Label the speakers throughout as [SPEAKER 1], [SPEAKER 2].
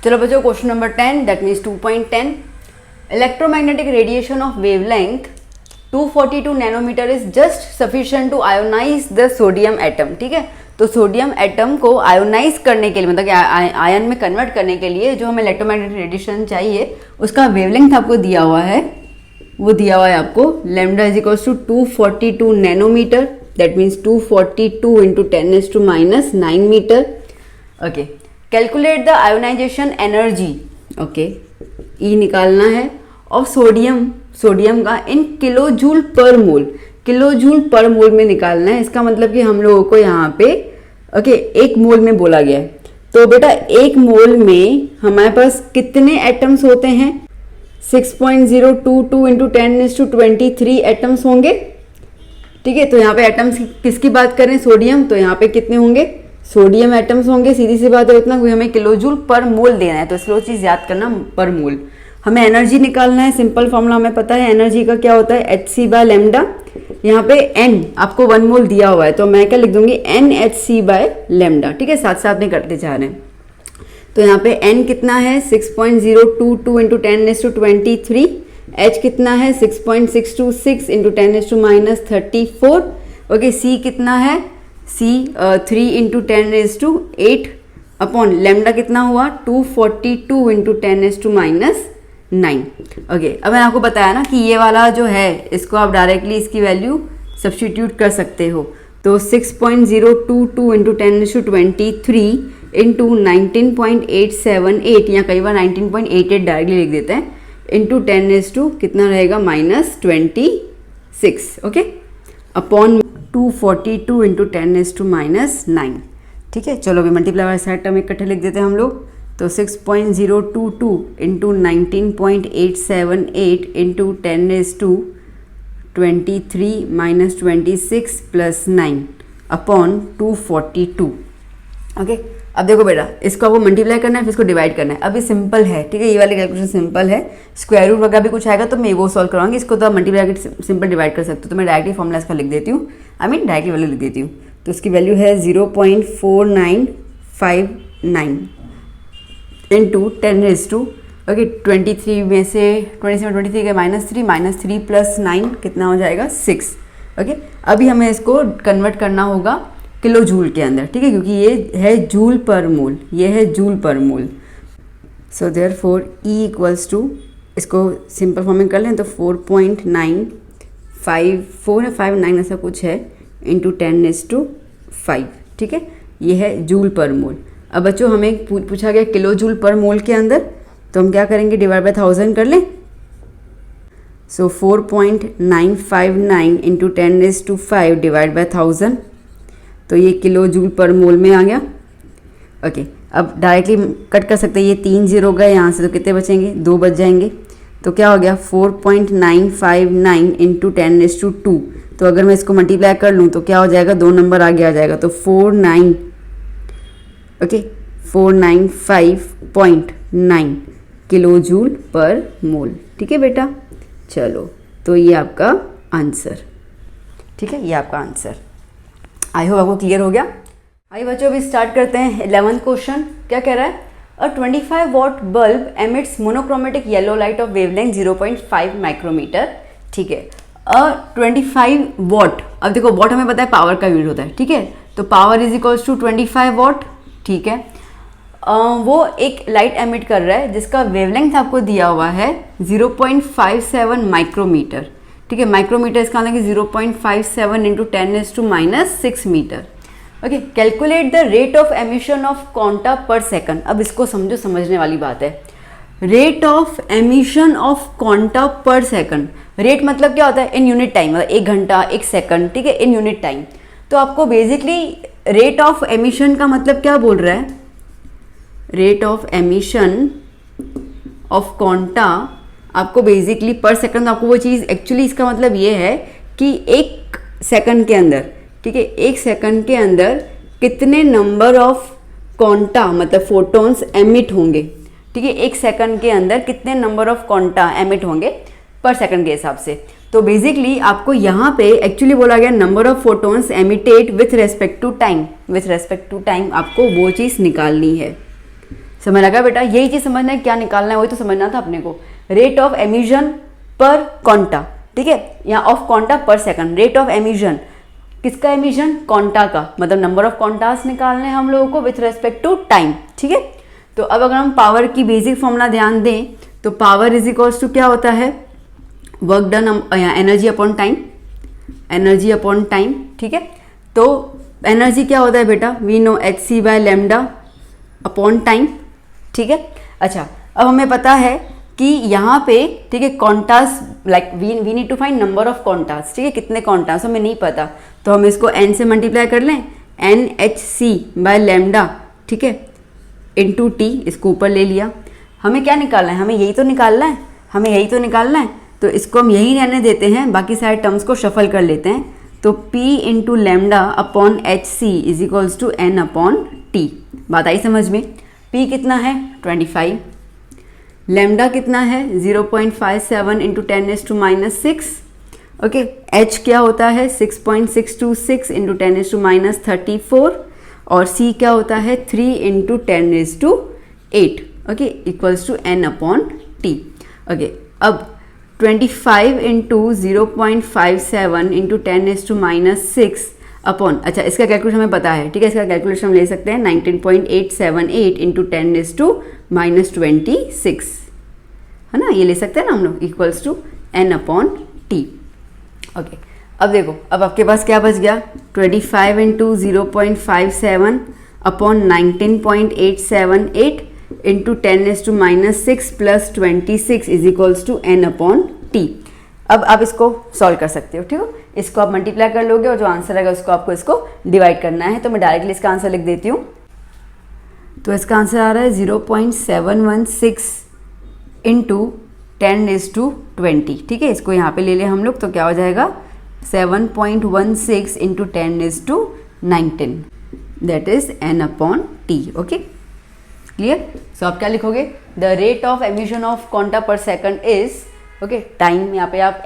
[SPEAKER 1] चलो बच्चों, question number 10 that means 2.10, electromagnetic radiation of wavelength 242 nanometer is just sufficient to ionize the sodium atom. ठीक है, तो sodium atom को ionise करने के लिए, मतलब कि आयन में कन्वर्ट करने के लिए जो हमें इलेक्ट्रोमैग्नेटिक रेडिएशन चाहिए उसका वेवलेंथ आपको दिया हुआ है, वो दिया हुआ है आपको lambda is equals to 242 nanometer, that means 242 into 10⁻⁹ metre. Okay, calculate the ionization energy, okay, E निकालना है, और सोडियम का in kilo joule per mole, kilo joule per मोल में निकालना है। इसका मतलब कि हम लोगों को यहाँ पे ओके एक मोल में बोला गया है। तो बेटा एक मोल में हमारे पास कितने एटम्स होते हैं? 6.022 इंटू 10⁻23 एटम्स होंगे। ठीक है, तो यहाँ पे एटम्स किसकी बात करें? सोडियम, तो यहाँ पे कितने होंगे? सोडियम एटम्स होंगे। सीधी सी बात है, इतना कोई हमें किलो जूल पर मोल देना है, तो इसलिए वो चीज़ याद करना, पर मोल। हमें एनर्जी निकालना है, सिंपल फॉर्मूला हमें पता है एनर्जी का क्या होता है, hc/λ। यहाँ पे n आपको 1 मोल दिया हुआ है, तो मैं क्या लिख दूंगी, nhc/λ। ठीक है, साथ साथ में करते जा रहे हैं। तो यहाँ पे n कितना है 6.022 इंटू 10⁻23, h कितना है 6.626 इंटू 10⁻34। ओके, c कितना है, c 3 इंटू 10⁸ अपॉन लैम्डा कितना हुआ 242 इंटू 10⁻⁹। ओके, अब मैंने आपको बताया ना कि ये वाला जो है इसको आप डायरेक्टली इसकी वैल्यू सब्स्टिट्यूट कर सकते हो। तो 6.022 इंटू 10⁻23 इंटू 19.878, या कई बार 19.88 डायरेक्टली लिख देते हैं, इंटू 10⁻, कितना रहेगा -26। Okay, upon 242 into 10⁻⁹। ठीक है, चलो अभी मल्टीप्लाई वाला साइड टर्म इकट्ठे लिख देते हैं हम लोग। तो 6.022 into 19.878 into 10⁻23 -26 plus 9 upon 242। Okay, अब देखो बेटा, इसको आपको मल्टीप्लाई करना है, फिर इसको डिवाइड करना है। अभी सिंपल है, ठीक है, ये वाली कैलकुलेशन सिंपल है। स्क्वायर रूट वगैरह भी कुछ आएगा तो मैं वो सॉल्व करवाऊंगी, इसको तो आप मल्टीप्लाई करके सिंपल डिवाइड कर सकते हो। तो मैं डायरेक्टली फॉर्मूला इसका लिख देती हूँ, डायरेक्टली वैल्यू लिख देती हूँ। तो इसकी वैल्यू है 0.4959 इंटू 10⁻, ओके, 23 में से 23 के -3 प्लस 9 कितना हो जाएगा 6। ओके, अभी हमें इसको कन्वर्ट करना होगा किलो जूल के अंदर। ठीक है, क्योंकि ये है जूल पर मोल, ये है joule per mole. So therefore E equals to, इसको सिंपल फॉर्म में कर लें तो 4.95459 ऐसा कुछ है इंटू 10⁻5। ठीक है, ये है जूल पर मोल। अब बच्चों हमें पूछा गया किलो जूल पर मोल के अंदर, तो हम क्या करेंगे, डिवाइड बाय 1000 कर लें। सो 4.959 इंटू 10⁻5 डिवाइड बाय 1000, तो ये किलो जूल पर मोल में आ गया। ओके, अब डायरेक्टली कट कर सकते हैं, ये 3 0 गए यहाँ से, तो कितने बचेंगे, 2 बच जाएंगे। तो क्या हो गया 4.959 इंटू 10⁻2। तो अगर मैं इसको मल्टीप्लाई कर लूँ तो क्या हो जाएगा, 2 नंबर आगे आ जाएगा, तो 495.9 किलो जूल पर मोल। ठीक है बेटा, चलो तो ये आपका आंसर। ठीक है, ये आपका आंसर। आई होप आपको क्लियर हो गया। आइए बच्चों, अभी स्टार्ट करते हैं 11th क्वेश्चन। क्या कह रहा है, a 25 watt bulb emits monochromatic yellow light of wavelength 0.5 micrometer. ठीक है, 25 वॉट, अब देखो वॉट हमें पता है पावर का यूनिट होता है। ठीक है, तो power is equals to 25 watt. ठीक है, वो एक लाइट एमिट कर रहा है जिसका वेवलेंथ आपको दिया हुआ है 0.57 माइक्रोमीटर। ठीक है, माइक्रोमीटर इसका मतलब कि 0.57 into 10⁻⁻6 meter. Okay, calculate the rate of emission of quanta per second. अब इसको समझो, समझने वाली बात है। Rate of emission of quanta per second, rate मतलब क्या होता है, इन यूनिट टाइम, मतलब 1 घंटा 1 सेकंड। ठीक है, इन यूनिट टाइम। तो आपको बेसिकली रेट ऑफ एमिशन का मतलब क्या बोल रहा है, rate of emission of quanta आपको बेसिकली पर सेकंड, आपको वो चीज़ एक्चुअली इसका मतलब ये है कि 1 सेकंड के अंदर, ठीक है, 1 सेकंड के अंदर कितने नंबर ऑफ क्वांटा मतलब फोटॉन्स एमिट होंगे। ठीक है, 1 सेकंड के अंदर कितने नंबर ऑफ क्वांटा एमिट होंगे पर सेकंड के हिसाब से। तो बेसिकली आपको यहाँ पे एक्चुअली बोला गया number of photons emitted with respect to time, with respect to time आपको वो चीज़ निकालनी है। समझ लगा बेटा? यही चीज़ समझना है, क्या निकालना है वही तो समझना था अपने को। रेट ऑफ एमिशन पर क्वांटा, ठीक है, यहाँ of quanta per second. Rate of emission, किसका एमिशन? क्वांटा का, मतलब नंबर ऑफ क्वांटास निकालने हैं हम लोगों को विथ रेस्पेक्ट टू टाइम, ठीक है। तो अब अगर हम पावर की बेसिक फॉर्मूला ध्यान दें तो पावर इज इक्वल्स टू क्या होता है? Work done, energy upon time, energy upon time, ठीक है। तो एनर्जी क्या होता है बेटा? We know hc by lambda upon time, ठीक है। अच्छा, अब हमें पता है कि यहाँ पे, ठीक है, quantas like we need to find number of quantas, ठीक है, कितने क्वांटास हमें नहीं पता, तो हम इसको n से मल्टीप्लाई कर लें, NHC बाय लैम्डा, ठीक है, इंटू टी, इसको ऊपर ले लिया। हमें क्या निकालना है? हमें यही तो निकालना है, हमें यही तो निकालना है, तो इसको हम यही रहने देते हैं, बाकी सारे टर्म्स को शफल कर लेते हैं। तो P into lambda upon HC is equals to N upon T। बात आई समझ में? P कितना है? 25। लैम्डा कितना है? 0.57 इंटू 10⁻⁻⁶। ओके, H क्या होता है? 6.626 इंटू 10⁻⁻34 और C क्या होता है? 3 into 10⁸8, okay, equals to N upon T। Okay, अब 25 इंटू 0.57 इंटू 10⁻⁻6 अपॉन, अच्छा इसका कैलकुलेशन हमें पता है, ठीक है, इसका कैलकुलेशन हम ले सकते हैं 19.878 इंटू 10⁻26, है ना, ये ले सकते हैं ना हम लोग, equals to N upon T। Okay, अब देखो, अब आपके पास क्या बच गया? 25 into 0.57 upon 19.878 into 10⁻⁻6 plus 26 is equals to N upon T। अब आप इसको सॉल्व कर सकते हो, ठीक है, इसको आप मल्टीप्लाई कर लोगे और जो आंसर आएगा उसको आपको इसको डिवाइड करना है। तो मैं डायरेक्टली इसका आंसर लिख देती हूँ। तो इसका आंसर आ रहा है 0.716 इंटू 10⁻20, ठीक है, इसको यहाँ पे ले लें हम लोग, तो क्या हो जाएगा? 7.16 into 10⁻19, that is N upon T। Okay, clear? So आप क्या लिखोगे? The rate of emission of quanta per second is, okay, time यहाँ पे आप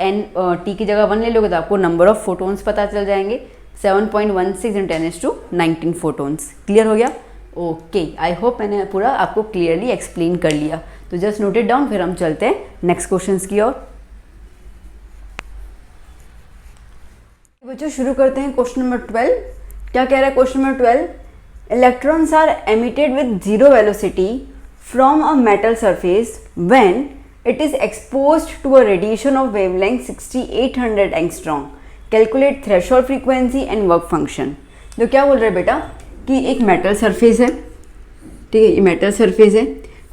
[SPEAKER 1] T की जगह 1 ले लोगे तो आपको नंबर ऑफ फोटोन्स पता चल जाएंगे, 7.16 इंटू 10⁻19 फोटोन्स। क्लियर हो गया? ओके, आई होप मैंने पूरा आपको क्लियरली एक्सप्लेन कर लिया। तो जस्ट नोट इट डाउन, फिर हम चलते हैं नेक्स्ट क्वेश्चंस की ओर। बच्चों शुरू करते हैं क्वेश्चन नंबर 12। क्या कह रहा है question number 12? Electrons are emitted with zero velocity from a metal surface when it is exposed to a radiation of wavelength 6800 angstrom. Calculate threshold frequency and work function. तो क्या बोल रहे हैं बेटा कि एक मेटल सरफेस है, ठीक है, ये मेटल सरफेस है,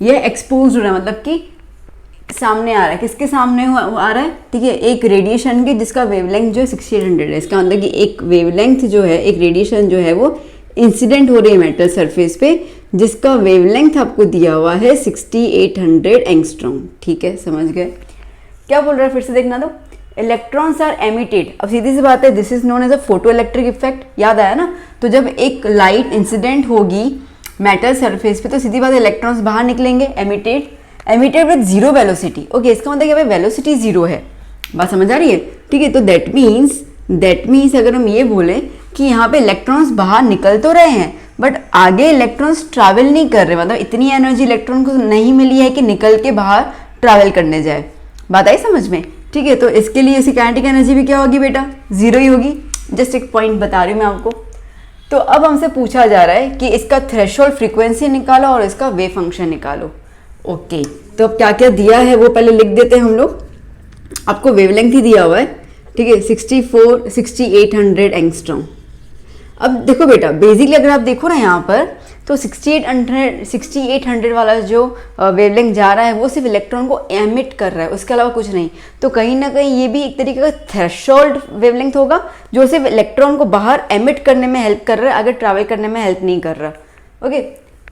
[SPEAKER 1] ये एक्सपोज हो रहा है, मतलब कि सामने आ रहा है। किसके सामने आ रहा है? ठीक है, एक रेडिएशन की जिसका वेवलेंथ जो है 6800 है। इसका मतलब कि एक वेवलेंथ जो है, एक रेडिएशन जो है वो इंसिडेंट हो रही है मेटल सरफेस पे, जिसका वेवलेंथ आपको दिया हुआ है 6800 एंगस्ट्रॉम। ठीक है, समझ गए? क्या बोल रहा है फिर से देखना दो। इलेक्ट्रॉन्स आर एमिटेड, अब सीधी सी बात है, this is known as a photo electric effect. याद आया ना? तो जब एक लाइट इंसिडेंट होगी मेटल सरफेस पे तो सीधी बात है इलेक्ट्रॉन्स बाहर निकलेंगे, emitted with zero velocity. Okay, इसका मतलब क्या भाई वेलोसिटी जीरो है। बात समझ आ रही है? ठीक है, तो दैट मीन्स अगर हम ये बोले कि यहाँ पे इलेक्ट्रॉन्स बाहर निकल तो रहे हैं बट आगे इलेक्ट्रॉन्स ट्रैवल नहीं कर रहे, मतलब इतनी एनर्जी इलेक्ट्रॉन को नहीं मिली है कि निकल के बाहर ट्रैवल करने जाए। बात आई समझ में? ठीक है, तो इसके लिए इसकी काइनेटिक एनर्जी भी क्या होगी बेटा? जीरो ही होगी। जस्ट एक पॉइंट बता रही हूँ मैं आपको। तो अब हमसे पूछा जा रहा है कि इसका थ्रेशोल्ड फ्रीक्वेंसी निकालो और इसका वेव फंक्शन निकालो। ओके, तो अब क्या क्या दिया है वो पहले लिख देते हैं हम लोग। आपको वेवलेंथ ही दिया हुआ है, ठीक है, 6800 एंगस्ट्रॉम। अब देखो बेटा, बेसिकली अगर आप देखो ना यहाँ पर तो 6800 वाला जो वेवलेंथ जा रहा है वो सिर्फ इलेक्ट्रॉन को एमिट कर रहा है, उसके अलावा कुछ नहीं। तो कहीं ना कहीं ये भी एक तरीके का थ्रेशोल्ड वेवलेंथ होगा जो सिर्फ इलेक्ट्रॉन को बाहर एमिट करने में हेल्प कर रहा है, आगे ट्रैवल करने में हेल्प नहीं कर रहा। ओके,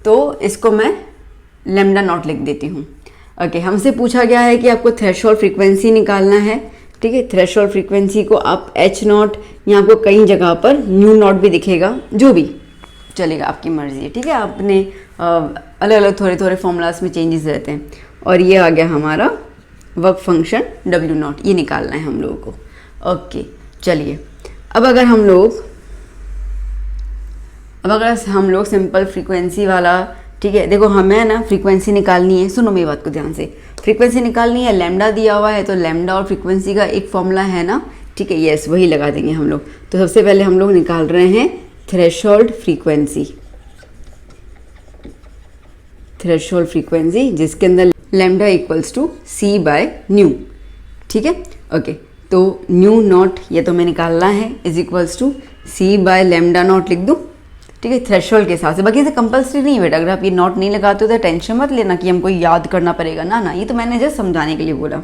[SPEAKER 1] तो इसको मैं लैम्डा नॉट लिख देती हूँ। ओके, हमसे पूछा गया है कि आपको थ्रेशोल्ड फ्रीक्वेंसी निकालना है। ठीक है, थ्रेशोल्ड फ्रीक्वेंसी को आप एच नॉट, यहाँ आपको कई जगह पर न्यू नॉट भी दिखेगा, जो भी चलेगा, आपकी मर्जी है। ठीक है, आपने अलग अलग थोड़े थोड़े फॉर्मूलाज में चेंजेस रहते हैं। और ये आ गया हमारा वर्क फंक्शन डब्ल्यू नॉट, ये निकालना है हम लोगों को। ओके, चलिए अब अगर हम लोग सिंपल फ्रीक्वेंसी वाला ठीक है, देखो हमें ना फ्रीक्वेंसी निकालनी है, सुनो मेरी बात को ध्यान से, फ्रीक्वेंसी निकालनी है, लैम्डा दिया हुआ है तो लैम्डा और फ्रीक्वेंसी का एक फॉर्मूला है ना, ठीक है, यस वही लगा देंगे हम लोग। तो सबसे पहले हम लोग निकाल रहे हैं थ्रेशोल्ड फ्रीक्वेंसी, थ्रेशोल्ड फ्रीक्वेंसी जिसके अंदर lambda equals to c by nu, ठीक है, ओके। तो न्यू नॉट ये तो हमें निकालना है is equals to c by lambda naught लिख दूँ, ठीक है, थ्रेशोल्ड के हिसाब से। बाकी से कंपल्सरी नहीं है बेटा, अगर आप ये नॉट नहीं लगाते हो तो टेंशन मत लेना कि हमको याद करना पड़ेगा, ना ना, ये तो मैंने जस्ट समझाने के लिए बोला।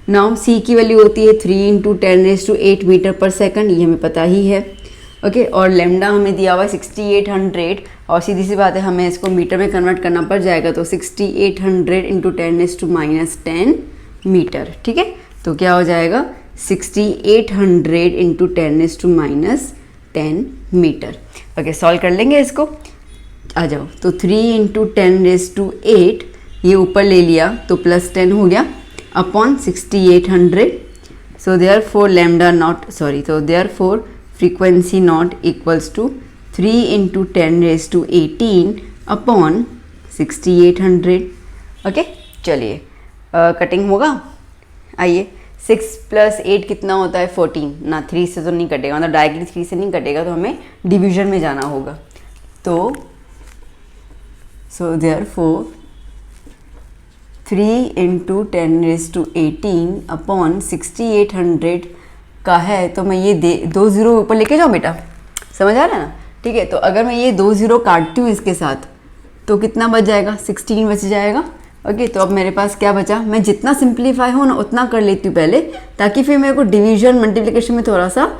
[SPEAKER 1] नाउ सी की वैल्यू होती है 3 × 10⁸ मीटर पर सेकंड, ये हमें पता ही है, ओके। और लैम्डा हमें दिया हुआ है 6800, और सीधी सी बात है हमें इसको मीटर में कन्वर्ट करना पड़ जाएगा, तो 6800 × 10⁻10 मीटर, ठीक है। तो क्या हो जाएगा 6800 × 10⁻10 मीटर। ओके, सॉल्व कर लेंगे इसको, आ जाओ। तो 3 × 10⁸ ये ऊपर ले लिया तो +10 हो गया upon 6800, so therefore lambda not sorry, तो therefore frequency not equals to 3 × 10⁻18 upon 6800। Okay, चलिए कटिंग होगा, आइए। 6 + 8 कितना होता है 14 ना, 3 से तो नहीं कटेगा, मतलब डायरेक्टली 3 से नहीं कटेगा, तो हमें डिवीजन में जाना होगा। तो सो देयरफॉर 3 × 10⁻18 अपॉन 6800 का है, तो मैं ये 2 0 ऊपर लेके जाऊँ बेटा, समझ आ रहा है ना, ठीक है। तो अगर मैं ये 2 0 काटती हूँ इसके साथ तो कितना बच जाएगा, 16 बच जाएगा। ओके, तो अब मेरे पास क्या बचा, मैं जितना सिंप्लीफाई हो ना उतना कर लेती हूँ पहले, ताकि फिर मेरे को डिवीजन मल्टीप्लिकेशन में थोड़ा सा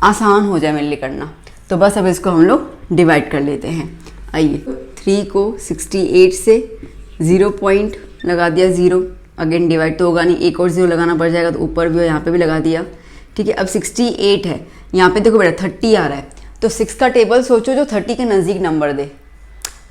[SPEAKER 1] आसान हो जाए मेरे लिए करना। तो बस अब इसको हम लोग डिवाइड कर लेते हैं। आइए, 3 को 68 से 0 पॉइंट लगा दिया, 0, अगेन डिवाइड तो होगा नहीं, एक और 0 लगाना पड़ जाएगा, तो ऊपर भी और यहाँ पे भी लगा दिया, ठीक है। अब 68 है, यहाँ पे देखो बेटा 30 आ रहा है, तो 6 का टेबल सोचो जो 30 के नज़दीक नंबर दे।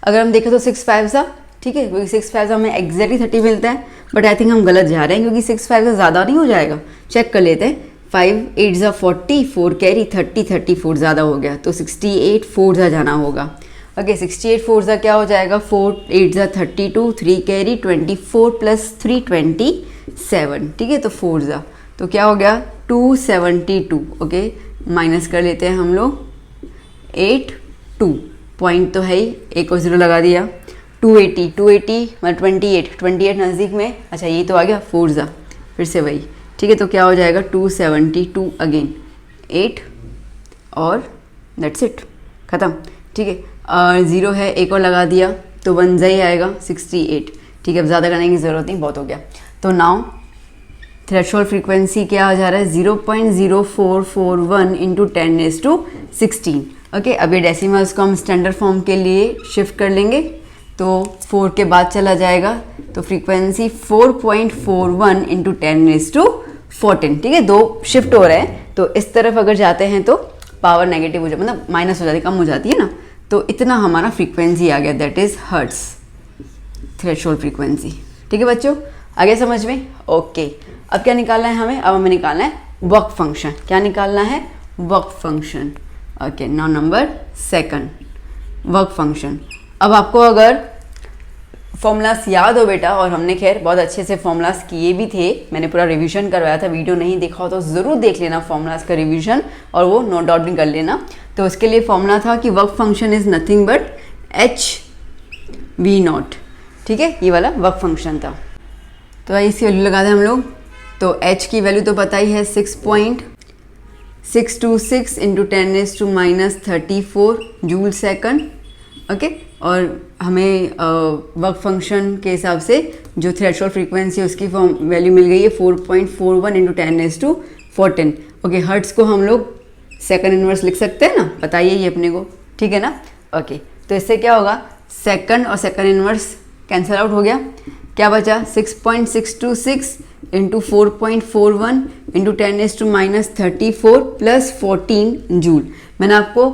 [SPEAKER 1] अगर हम देखें तो 6 5 सा, ठीक है, क्योंकि 6 5 हमें एग्जैक्टली 30 मिलता है, बट आई थिंक हम गलत जा रहे हैं, क्योंकि 6 5 से ज़्यादा नहीं हो जाएगा, चेक कर लेते हैं। 5 8 ज़ा 40, 4 कैरी 30, 34 ज़्यादा हो गया, तो 68 4 ज़ा जाना होगा। ओके, 68 4 ज़ा क्या हो जाएगा, 4 8 ज़ा 32, 3 कैरी 24 + 3 27, ठीक है, तो 4 ज़ा तो क्या हो गया 272। ओके, माइनस कर लेते हैं हम लोग 8 2 पॉइंट तो है ही, एक और 0 लगा दिया, 280 मतलब 28 नज़दीक में, अच्छा ये तो आ गया 4 ज़ा, फिर से वही, ठीक है। तो क्या हो जाएगा 272 अगेन 8 और दैट्स इट, ख़त्म, ठीक है। और 0 है, एक और लगा दिया तो 1 ज़ा ही आएगा 68, ठीक है। अब ज़्यादा करने की ज़रूरत नहीं, बहुत हो गया। तो नाउ थ्रेशोल्ड फ्रीक्वेंसी क्या आ जा रहा है 0.0441 × 10⁻16। ओके, अब ये डेसिमल्स को हम स्टैंडर्ड फॉर्म के लिए शिफ्ट कर लेंगे, तो 4 के बाद चला जाएगा, तो फ्रीक्वेंसी 4.41 × 10⁻14, ठीक है। 2 शिफ्ट हो रहे हैं, तो इस तरफ अगर जाते हैं तो पावर नेगेटिव हो जाए, मतलब माइनस हो जाती है, कम हो जाती है ना, तो इतना हमारा फ्रीक्वेंसी आ गया, that is hertz threshold frequency, ठीक है बच्चों, आगे समझ में। ओके, अब क्या निकालना है हमें, अब हमें निकालना है वर्क फंक्शन। क्या निकालना है, work function. Okay, now number 2 work function. अब आपको अगर फॉर्मूलास याद हो बेटा, और हमने खैर बहुत अच्छे से फॉर्मूलास किए भी थे, मैंने पूरा रिवीजन करवाया था, वीडियो नहीं देखा हो तो ज़रूर देख लेना फॉर्मूलास का रिवीजन, और वो नोट डाउन भी कर लेना। तो उसके लिए फॉर्मूला था कि work function is nothing but HV0, ठीक है, ये वाला वर्क फंक्शन था। तो इसकी वैल्यू लगा दें हम लोग, तो H की वैल्यू तो पता ही है 6.626 × 10⁻34 जूल सेकंड। ओके, और हमें वर्क फंक्शन के हिसाब से जो थ्रेशोल्ड फ्रीक्वेंसी है उसकी वैल्यू मिल गई है 4.41 × 10⁻14। ओके, हर्ट्स को हम लोग सेकंड इनवर्स लिख सकते हैं ना, बताइए ये अपने को, ठीक है ना। ओके, तो इससे क्या होगा, सेकंड और सेकंड इनवर्स कैंसिल आउट हो गया, क्या बचा 6.626 × 4.41 × 10⁻34 + 14 जूल। मैंने आपको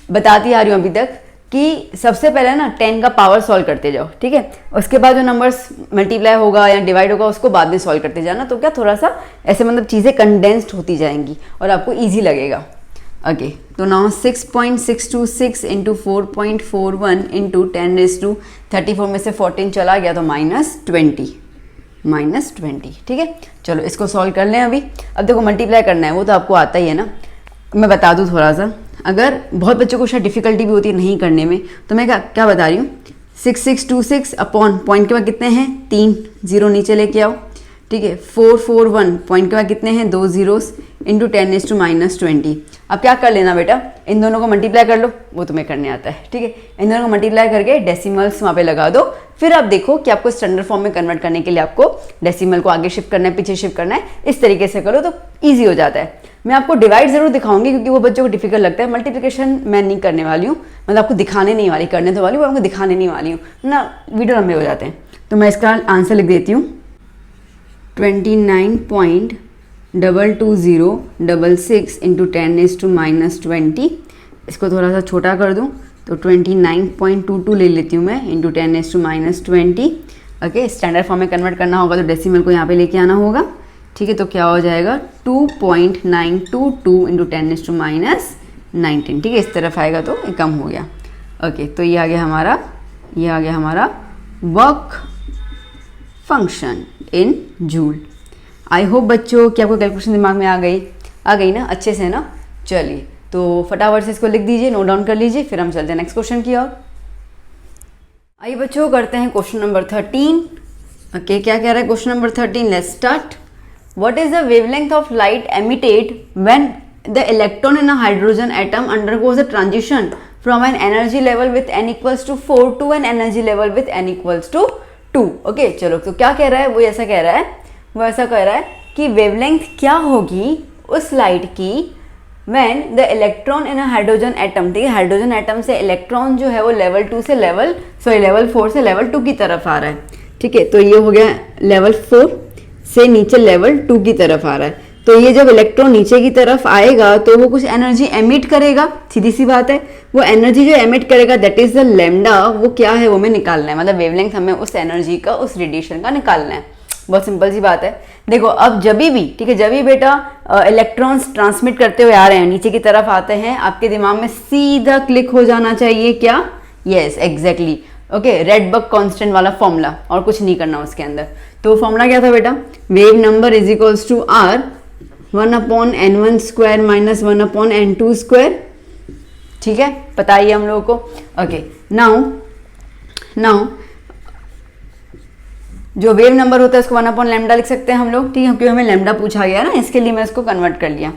[SPEAKER 1] बताती आ रही हूँ अभी तक कि सबसे पहले ना 10 का पावर सॉल्व करते जाओ, ठीक है, उसके बाद जो नंबर्स मल्टीप्लाई होगा या डिवाइड होगा उसको बाद में सॉल्व करते जाना, तो क्या थोड़ा सा ऐसे मतलब चीज़ें कंडेंस्ड होती जाएंगी और आपको ईजी लगेगा। ओके, तो नाउ 6.626 इंटू 4.41 इंटू 10⁻34 में से 14 चला गया तो -20, ठीक है। चलो इसको सॉल्व कर लें अभी। अब देखो मल्टीप्लाई करना है, वो तो आपको आता ही है ना। मैं बता दूँ थोड़ा सा, अगर बहुत बच्चों को शायद डिफिकल्टी भी होती है नहीं करने में, तो मैं क्या बता रही हूँ, 6626 अपॉन पॉइंट के बाद कितने हैं 3 जीरो नीचे लेके आओ, ठीक है। 441 पॉइंट के बाद कितने हैं 2 जीरोस इंटू 10⁻20। अब क्या कर लेना बेटा, इन दोनों को मल्टीप्लाई कर लो, वो तुम्हें करने आता है, ठीक है। इन दोनों को मल्टीप्लाई करके डेसिमल्स वहाँ पे लगा दो। फिर आप देखो कि आपको स्टैंडर्ड फॉर्म में कन्वर्ट करने के लिए आपको डेसिमल को आगे शिफ्ट करना है, पीछे शिफ्ट करना है, इस तरीके से करो तो ईजी हो जाता है। मैं आपको डिवाइड जरूर दिखाऊंगी क्योंकि वो बच्चों को डिफिकल्ट लगता है। मल्टीप्लिकेशन मैं नहीं करने वाली हूँ, मतलब आपको दिखाने नहीं वाली, करने तो वाली हूँ, आपको दिखाने नहीं वाली हूँ ना, वीडियो लंबे हो जाते हैं। तो मैं इसका आंसर लिख देती हूँ 29.22066 इंटू 10⁻20। इसको थोड़ा सा छोटा कर दूँ तो 29.22 ले लेती हूँ मैं इंटू 10⁻20। ओके, स्टैंडर्ड फॉर्म में कन्वर्ट करना होगा तो डेसिमल को यहाँ पे लेके आना होगा, ठीक है। तो क्या हो जाएगा 2.922 इंटू 10⁻19, ठीक है। इस तरफ आएगा तो ये कम हो गया। ओके, तो ये आ गया हमारा work function in joule. I hope बच्चों कि आपको कैलकुलेशन दिमाग में आ गई ना अच्छे से ना। चलिए तो फटाफट से इसको लिख दीजिए, नोट डाउन कर लीजिए, फिर हम चलते हैं नेक्स्ट क्वेश्चन की ओर। आइए बच्चों करते हैं क्वेश्चन नंबर 13। ओके, क्या कह रहा है question number 13, let's start. What is the wavelength of light emitted when the electron in a hydrogen atom undergoes a transition from an energy level with n = 4 to an energy level with n = 2। Okay, चलो तो क्या कह रहा है, वो ऐसा कह रहा है कि वेवलेंथ क्या होगी उस लाइट की when the electron in a hydrogen atom, ठीक है। हाइड्रोजन एटम से इलेक्ट्रॉन जो है वो लेवल 4 से लेवल 2 की तरफ आ रहा है, ठीक है। तो ये हो गया लेवल 4 से नीचे लेवल 2 की तरफ आ रहा है। तो ये जब इलेक्ट्रॉन नीचे की तरफ आएगा तो वो कुछ एनर्जी एमिट करेगा, सीधी सी बात है। वो एनर्जी जो एमिट करेगा दैट इज द लैम्डा, वो क्या है वो हमें निकालना है, मतलब वेवलेंथ हमें उस एनर्जी का, उस रेडिएशन का निकालना है। बहुत सिंपल सी बात है। देखो अब जब भी, ठीक है, जब भी बेटा इलेक्ट्रॉन्स ट्रांसमिट करते हुए आ रहे हैं, नीचे की तरफ आते हैं, आपके दिमाग में सीधा क्लिक हो जाना चाहिए क्या, yes exactly, okay, Rydberg constant वाला फॉर्मूला, और कुछ नहीं करना उसके अंदर। तो फॉर्मूला क्या था बेटा, wave number is equals to R 1/n1² minus 1/n2², ठीक है, पता ही हम लोगों को। ओके, नाउ जो वेव नंबर होता है उसको 1/λ लिख सकते हैं हम लोग, ठीक है, क्योंकि हमें लैम्डा पूछा गया ना, इसके लिए मैं इसको कन्वर्ट कर लिया।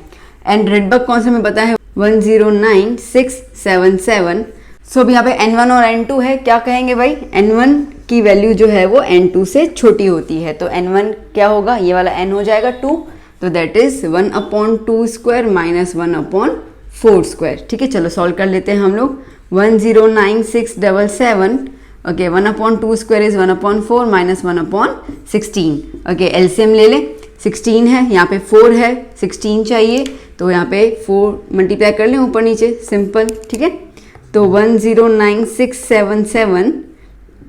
[SPEAKER 1] एंड रेडबर्ग कौन से में पता है 109677। सो अब यहाँ पे n1 और n2 है, क्या कहेंगे भाई, n1 की वैल्यू जो है वो n2 से छोटी होती है, तो n1 क्या होगा, ये वाला n हो जाएगा 2, तो दैट इज 1/2² माइनस 1/4², ठीक है। चलो सॉल्व कर लेते हैं हम लोग। 109677, okay, 1/2² is 1/4 minus 1/16, okay, LCM ले लें, 16 है, यहाँ पे 4 है, 16 चाहिए, तो यहाँ पे 4 मल्टीप्लाई कर लें ऊपर नीचे, सिंपल, ठीक है। तो 109677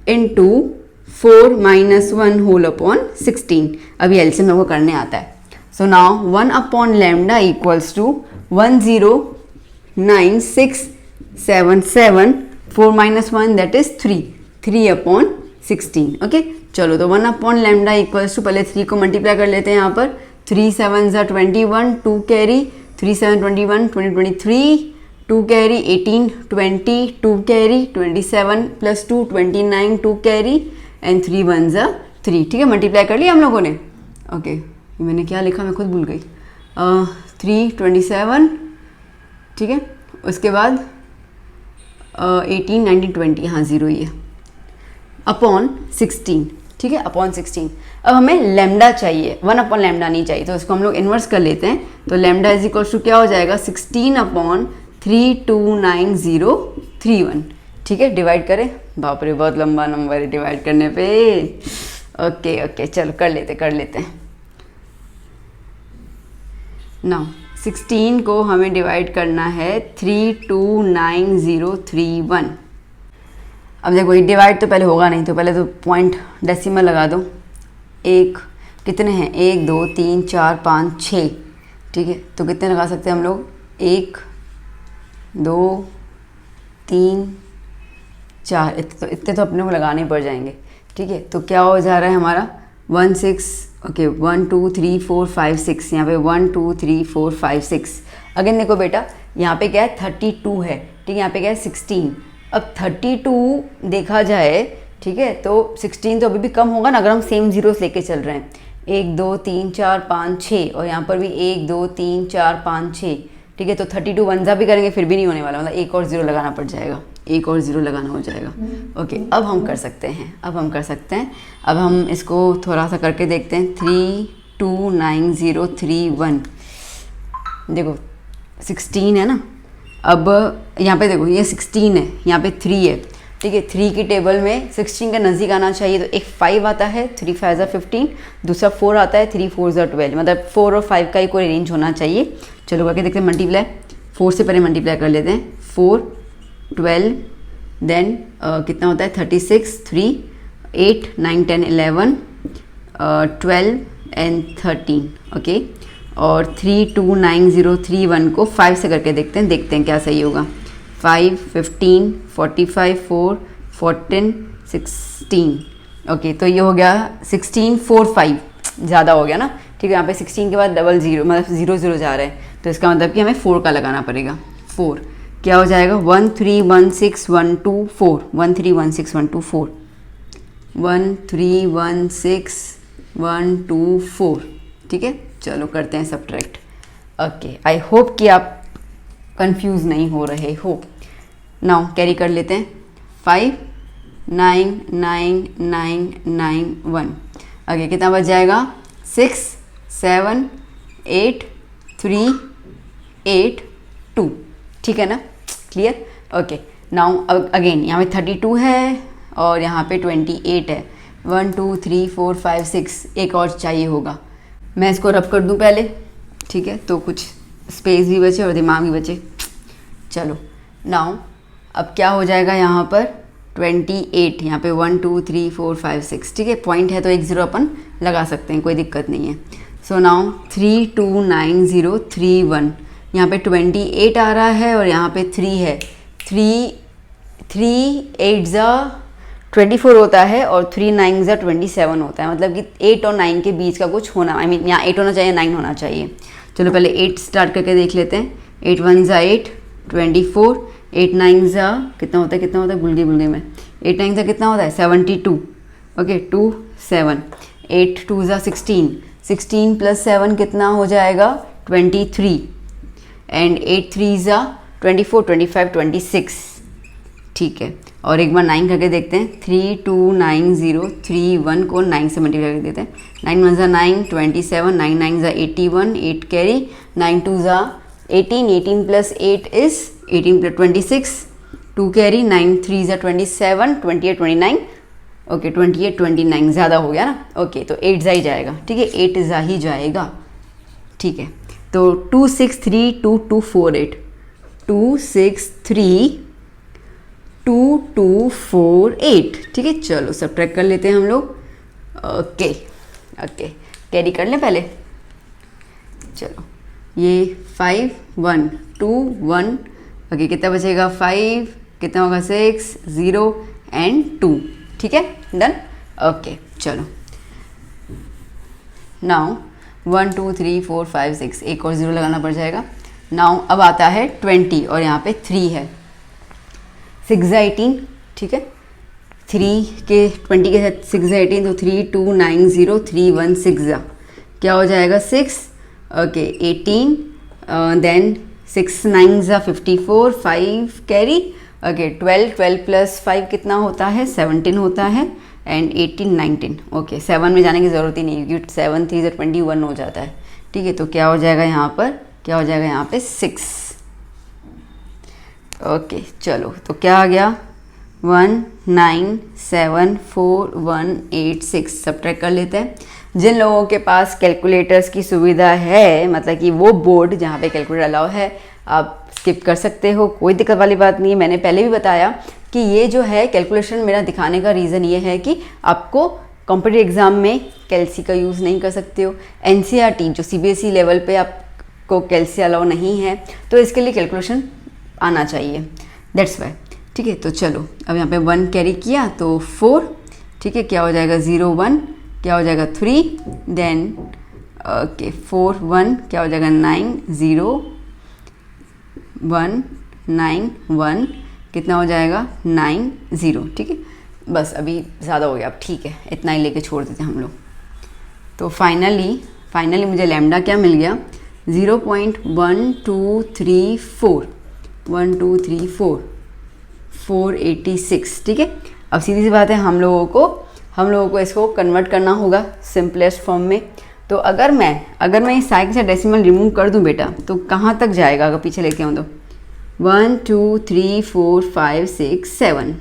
[SPEAKER 1] इंटू 4 माइनस 1 होल अपॉन 16, अभी एलसीएम हमको करने आता है। So now 1/λ equals to 109677, 4 minus 1 that is 3/16, okay. चलो तो 1/λ इक्वल्स टू, पहले 3 को मल्टीप्लाई कर लेते हैं यहाँ पर, 3 7 21, 2 carry, 3 7 21, 23, 2 carry 18, 20, 2 carry 27 plus 2 29, 2 carry and 3 1 3, ठीक है, मल्टीप्लाई कर लिया हम लोगों ने। ओके, मैंने क्या लिखा मैं खुद भूल गई, 3 27, ठीक है, उसके बाद 18 19 20, हाँ 0 ही है, अपॉन 16, ठीक है, अपॉन 16। अब हमें लैम्डा चाहिए, 1/λ नहीं चाहिए, तो इसको हम लोग इन्वर्स कर लेते हैं। तो लैम्डा इज इक्वल टू क्या हो जाएगा, 16/329,031, ठीक है, डिवाइड करें, बाप रे बहुत लंबा नंबर है डिवाइड करने पे। ओके चलो कर लेते हैं। नाउ 16 को हमें डिवाइड करना है 329,031। अब देखो ये डिवाइड तो पहले होगा नहीं, तो पहले तो पॉइंट डेसिमल लगा दो। एक कितने हैं, 1 2 3 4 5 6, ठीक है, तो कितने लगा सकते हैं हम लोग, 1 2 3 4, इतने तो अपने को लगाने पड़ जाएंगे, ठीक है। तो क्या हो जा रहा है हमारा 1 6, ओके 1 2 3 4 5 6, यहाँ पे 1 2 3 4 5 6। अगेन देखो बेटा यहाँ पे क्या है 32 है, ठीक है, यहाँ पे क्या है 16। अब 32 देखा जाए, ठीक है, तो 16 तो अभी भी कम होगा ना अगर हम सेम जीरोस लेके चल रहे हैं। 1 2 3 4 5 6 और यहाँ पर भी 1 2 3 4 5 6, ठीक है। तो 32 वनजा भी करेंगे फिर भी नहीं होने वाला, मतलब एक और ज़ीरो लगाना पड़ जाएगा, एक और ज़ीरो लगाना हो जाएगा। ओके अब हम कर सकते हैं, अब हम इसको थोड़ा सा करके देखते हैं। 3 2 9 0 3 1, देखो 16 है ना। अब यहाँ पे देखो ये 16 है, यहाँ पे 3 है, ठीक है। 3 की टेबल में 16 का नज़दीक आना चाहिए, तो एक 5 आता है, 3 5 ज़ा 15, दूसरा 4 आता है, 3 4 ज़ा 12, मतलब 4 और 5 का ही कोई रेंज होना चाहिए। चलो करके देखते हैं मल्टीप्लाई। 4 से पहले मल्टीप्लाई कर लेते हैं। 4 12 देन कितना होता है 36, 3 8 9 10 11 12 एंड 13, ओके। और 3 2 9 0 3 1 को 5 से करके देखते हैं क्या सही होगा। 5 15 45 4 14 16, ओके। तो ये हो गया 16 4 5, ज़्यादा हो गया ना, ठीक है। यहाँ पे 16 के बाद डबल ज़ीरो मतलब 0 0 जा रहे हैं, तो इसका मतलब कि हमें 4 का लगाना पड़ेगा। 4 क्या हो जाएगा 1 3 1 6 1 2 4, 1 3 1 6 1 2 4, 1 3 1 6 1 2 4, ठीक है। चलो करते हैं सब्ट्रैक्ट। ओके आई होप कि आप कंफ्यूज नहीं हो रहे हो। नाउ कैरी कर लेते हैं। 5 9 9 9 9 1, ओके कितना बच जाएगा 6 7 8 3 8 2, ठीक है ना, क्लियर। ओके नाउ अब अगेन यहाँ पे 32 है और यहाँ पे 28 है। 1 2 3 4 5 6, एक और चाहिए होगा। मैं इसको रब कर दूं पहले, ठीक है, तो कुछ स्पेस भी बचे और दिमाग भी बचे। चलो नाउ अब क्या हो जाएगा यहाँ पर 28, यहाँ पे 1 2 3 4 5 6, ठीक है। पॉइंट है तो एक ज़ीरो अपन लगा सकते हैं, कोई दिक्कत नहीं है। सो नाउ 3 2 9 0 3 1, यहाँ पे 28 आ रहा है और यहाँ पे 3 है। 3 8 ज़ा 24 होता है और 3 9 ज़ा 27 होता है, मतलब कि 8 और 9 के बीच का कुछ होना, आई मीन यहाँ 8 होना चाहिए 9 होना चाहिए। चलो पहले 8 स्टार्ट करके देख लेते हैं। 8 1 ज़ा 8 24, 8 9 ज़ा कितना होता है गुलगी में 8 9 ज़ा कितना होता है 72, ओके 2 7, 8 2 ज़ा 16, 16 प्लस 7 कितना हो जाएगा 23, एंड 8 3 ज़ा 24 25 26, ठीक है। और एक बार 9 करके देखते हैं। 3 2 9 0 3 1 को 9 से मल्टीप्लाई कर देते हैं। 9 1 ज़ा 9 27, 9 9 ज़ा 81, 8 कैरी, 9 2 ज़ा 18, 18 प्लस 8 इज 18 प्लस 26, 2 कैरी, 9 3 ज़ा 27, 28 29, ओके 28 29 ज़्यादा हो गया ना, ओके तो 8 ज़ा ही जाएगा, ठीक है 8 ज़ा ही जाएगा, ठीक है। तो 2 6 3 2 2 4 8, 2 6 3 2 2 4 8, ठीक है। चलो सब्ट्रैक्ट कर लेते हैं हम लोग। ओके कैरी कर लें पहले। चलो ये 5 1 2 1, ओके कितना बचेगा 5, कितना होगा 6 0 एंड 2, ठीक है डन। ओके चलो नाउ 1 2 3 4 5 6, एक और ज़ीरो लगाना पड़ जाएगा। नाउ अब आता है 20 और यहाँ पे 3 है। 6 ज़ा 18, ठीक है, 3 के 20 के साथ 6 ज़ा 18, तो 3 2 9 0 3 1 6 ज़ा क्या हो जाएगा 6, ओके 18, देन 6 9 ज़ा 54, 5 कैरी, ओके 12 12 प्लस 5 कितना होता है 17 होता है, एंड 18 19, ओके 7 में जाने की ज़रूरत ही नहीं क्योंकि 7 3 ज़ा 21 हो जाता है, ठीक है। तो क्या हो जाएगा यहाँ पर, क्या हो जाएगा यहाँ पे 6, ओके चलो तो क्या आ गया 1 9 7 4 1 8 6। सब्ट्रैक्ट कर लेते हैं। जिन लोगों के पास कैलकुलेटर्स की सुविधा है, मतलब कि वो बोर्ड जहाँ पे कैलकुलेटर अलाउ है, आप स्किप कर सकते हो, कोई दिक्कत वाली बात नहीं है। मैंने पहले भी बताया कि ये जो है कैलकुलेशन मेरा दिखाने का रीज़न ये है कि आपको कॉम्पिटिटिव एग्ज़ाम में कैल्सी का यूज़ नहीं कर सकते हो। एनसीईआरटी जो सीबीएसई लेवल पे आपको कैल्सी अलाउ नहीं है, तो इसके लिए कैलकुलेशन आना चाहिए, दैट्स वाई। ठीक है, तो चलो अब यहाँ पे 1 कैरी किया तो 4, ठीक है, क्या हो जाएगा 0 1, क्या हो जाएगा 3, देन ओके 4 1 क्या हो जाएगा 9 0 1 9 1, कितना हो जाएगा 9 0। ठीक है, बस अभी ज़्यादा हो गया, अब ठीक है इतना ही लेके छोड़ देते हैं हम लोग। तो फाइनली मुझे लैम्डा क्या मिल गया 0.1234 486। ठीक है, अब सीधी सी बात है हम लोगों को इसको कन्वर्ट करना होगा सिंपलेस्ट फॉर्म में। तो अगर मैं इस साइकिल से डेसिमल रिमूव कर दूं बेटा तो कहाँ तक जाएगा, अगर पीछे लेके आऊँ तो 1 2 3 4 5 6 7,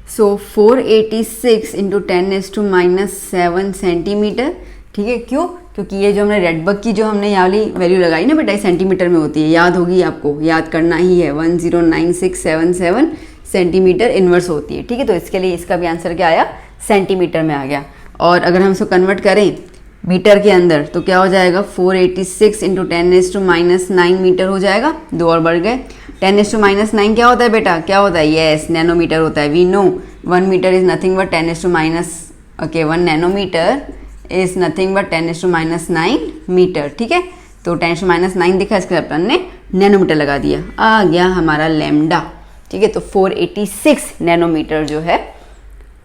[SPEAKER 1] सो 486 इंटू 10⁻⁷ सेंटीमीटर। ठीक है, क्यों? क्योंकि ये जो हमने रेडबग की जो हमने यहाँ वाली वैल्यू लगाई ना बेटा, सेंटीमीटर में होती है, याद होगी आपको, याद करना ही है, 109677 सेंटीमीटर इन्वर्स होती है। ठीक है, तो इसके लिए इसका भी आंसर क्या आया, सेंटीमीटर में आ गया। और अगर हम इसको कन्वर्ट करें मीटर के अंदर तो क्या हो जाएगा 486 इंटू 10⁻⁹ मीटर हो जाएगा, 2 और बढ़ गए। 10⁻⁹ क्या होता है बेटा, क्या होता है, यस नैनोमीटर होता है। We know 1 meter is nothing but 1 nanometer is nothing but 10⁻⁹ meter. ठीक है, तो 10⁻⁹ दिखा, इसके अपन ने नैनोमीटर लगा दिया, आ गया हमारा लैम्डा। ठीक है, तो 486 नैनोमीटर जो है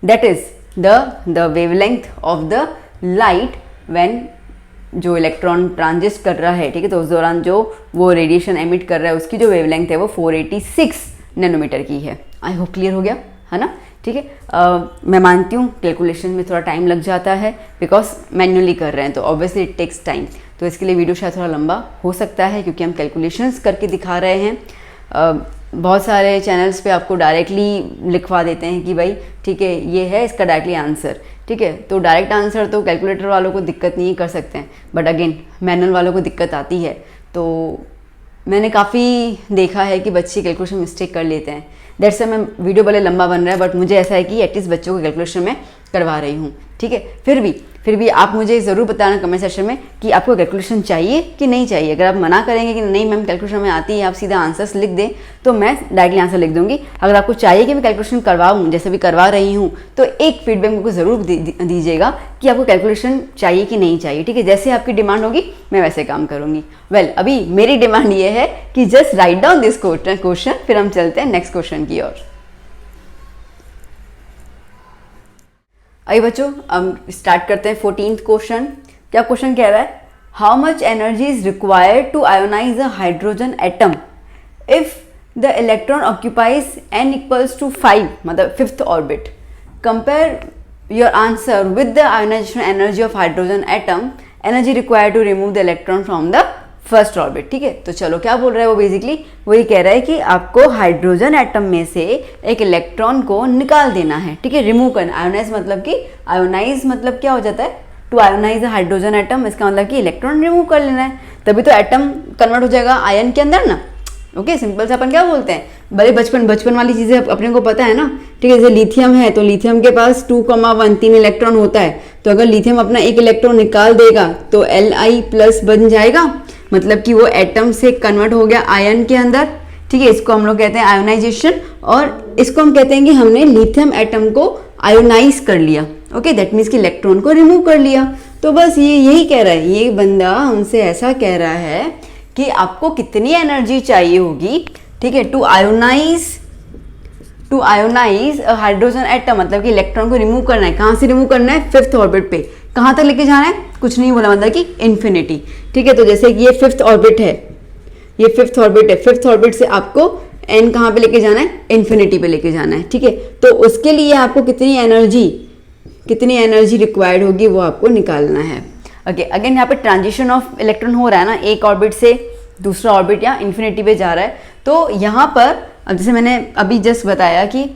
[SPEAKER 1] that is the wavelength of the light when जो इलेक्ट्रॉन ट्रांजिट कर रहा है। ठीक है, तो उस दौरान जो वो रेडिएशन एमिट कर रहा है उसकी जो वेवलेंथ है वो 486 नैनोमीटर की है। आई होप क्लियर हो गया है ना। ठीक है, मैं मानती हूँ कैलकुलेशन में थोड़ा टाइम लग जाता है बिकॉज मैन्युअली कर रहे हैं, तो ऑब्वियसली इट टेक्स टाइम, तो इसके लिए वीडियो शायद थोड़ा लंबा हो सकता है क्योंकि हम कैलकुलेशंस करके दिखा रहे हैं। बहुत सारे चैनल्स पे आपको डायरेक्टली लिखवा देते हैं कि भाई ठीक है ये है इसका डायरेक्टली आंसर। ठीक है, तो डायरेक्ट आंसर तो कैलकुलेटर वालों को दिक्कत नहीं कर सकते हैं, बट अगेन मैनुअल वालों को दिक्कत आती है। तो मैंने काफ़ी देखा है कि बच्चे कैलकुलेशन मिस्टेक कर लेते हैं, दैट्स मैं वीडियो भले लंबा बन रहा है बट मुझे ऐसा है कि एटलीस्ट बच्चों को कैलकुलेशन में करवा रही हूँ। ठीक है, फिर भी आप मुझे ज़रूर बताना कमेंट सेक्शन में कि आपको कैलकुलेशन चाहिए कि नहीं चाहिए। अगर आप मना करेंगे कि नहीं मैम कैलकुलेशन में आती है, आप सीधा आंसर्स लिख दें, तो मैं डायरेक्टली आंसर लिख दूंगी। अगर आपको चाहिए कि मैं कैलकुलेशन करवाऊँ जैसे भी करवा रही हूँ तो एक फीडबैक मुझको ज़रूर दीजिएगा कि आपको कैलकुलेशन चाहिए कि नहीं चाहिए। ठीक है, जैसे आपकी डिमांड होगी मैं वैसे काम करूँगी। वेल, अभी मेरी डिमांड ये है कि just write down this question, फिर हम चलते हैं नेक्स्ट क्वेश्चन की ओर। आइए बच्चों, अब स्टार्ट करते हैं 14th क्वेश्चन। क्या क्वेश्चन कह रहा है, how much energy is required to ionize a hydrogen atom if the electron occupies n equals to 5, मतलब 5th orbit. Compare your answer with the ionization energy of hydrogen atom, energy required to remove the electron from the first orbit. ठीक है, तो चलो क्या बोल रहा है वो, बेसिकली वही कह रहा है कि आपको हाइड्रोजन एटम में से एक इलेक्ट्रॉन को निकाल देना है। ठीक है, रिमूव करना। आयोनाइज मतलब कि आयोनाइज मतलब क्या हो जाता है, to ionize a hydrogen atom, इसका मतलब कि इलेक्ट्रॉन रिमूव कर लेना है, तभी तो एटम कन्वर्ट हो जाएगा आयन के अंदर ना। ओके, सिंपल से अपन क्या बोलते हैं, भले बचपन वाली चीज़ें अपने को पता है ना। ठीक है, जैसे लिथियम है तो लिथियम के पास 2,1 3 इलेक्ट्रॉन होता है, तो अगर लिथियम अपना एक इलेक्ट्रॉन निकाल देगा तो Li+ बन जाएगा, मतलब कि वो एटम से कन्वर्ट हो गया आयन के अंदर। ठीक है, इसको हम लोग कहते हैं आयोनाइजेशन, और इसको हम कहते हैं कि हमने लिथियम एटम को आयोनाइज कर लिया। ओके, दैट मीन्स कि इलेक्ट्रॉन को रिमूव कर लिया। तो बस ये यही कह रहा है, ये बंदा हमसे ऐसा कह रहा है कि आपको कितनी एनर्जी चाहिए होगी, ठीक है, टू आयोनाइज हाइड्रोजन एटम, मतलब कि इलेक्ट्रॉन को रिमूव करना है। कहाँ से रिमूव करना है, 5th ऑर्बिट पे। कहाँ तक लेके जाना है, कुछ नहीं बोला, मतलब कि इन्फिनिटी। ठीक है, तो जैसे कि ये 5th ऑर्बिट है, ये 5th ऑर्बिट है, 5th ऑर्बिट से आपको n कहाँ पे लेके जाना है, इन्फिनिटी पे लेके जाना है। ठीक है, तो उसके लिए आपको कितनी एनर्जी रिक्वायर्ड होगी वो आपको निकालना है। ओके, अगेन यहाँ पे ट्रांजिशन ऑफ इलेक्ट्रॉन हो रहा है ना, एक ऑर्बिट से दूसरा ऑर्बिट या इन्फिनिटी पे जा रहा है। तो यहाँ पर अब जैसे मैंने अभी जस्ट बताया कि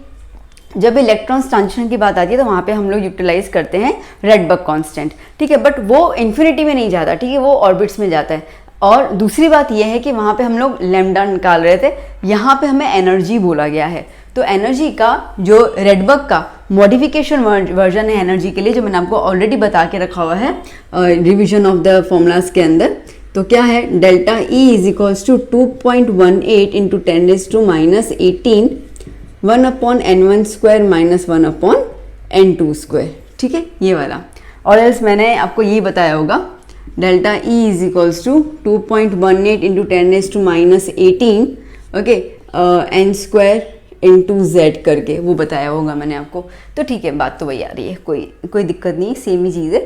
[SPEAKER 1] जब इलेक्ट्रॉन्स ट्रांजिशन की बात आती है तो वहाँ पे हम लोग यूटिलाइज करते हैं रेडबर्ग कांस्टेंट। ठीक है, बट वो इन्फिनिटी में नहीं जाता, ठीक है, वो ऑर्बिट्स में जाता है। और दूसरी बात यह है कि वहाँ पे हम लोग लैम्डा निकाल रहे थे, यहाँ पे हमें एनर्जी बोला गया है। तो एनर्जी का जो रेडबर्ग का मॉडिफिकेशन वर्जन है एनर्जी के लिए, जो मैंने आपको ऑलरेडी बता के रखा हुआ है रिवीजन ऑफ द फॉर्मूलाज के अंदर, तो क्या है, delta E is equals to 2.18 into 10⁻⁻18 1/n1² minus 1/n2²। ठीक है, ये वाला। और एल्स मैंने आपको ये बताया होगा, delta E is equals to 2.18 into 10⁻⁻18 okay n² into Z करके वो बताया होगा मैंने आपको। तो ठीक है, बात तो वही आ रही है, कोई दिक्कत नहीं, सेम ही चीज़ है।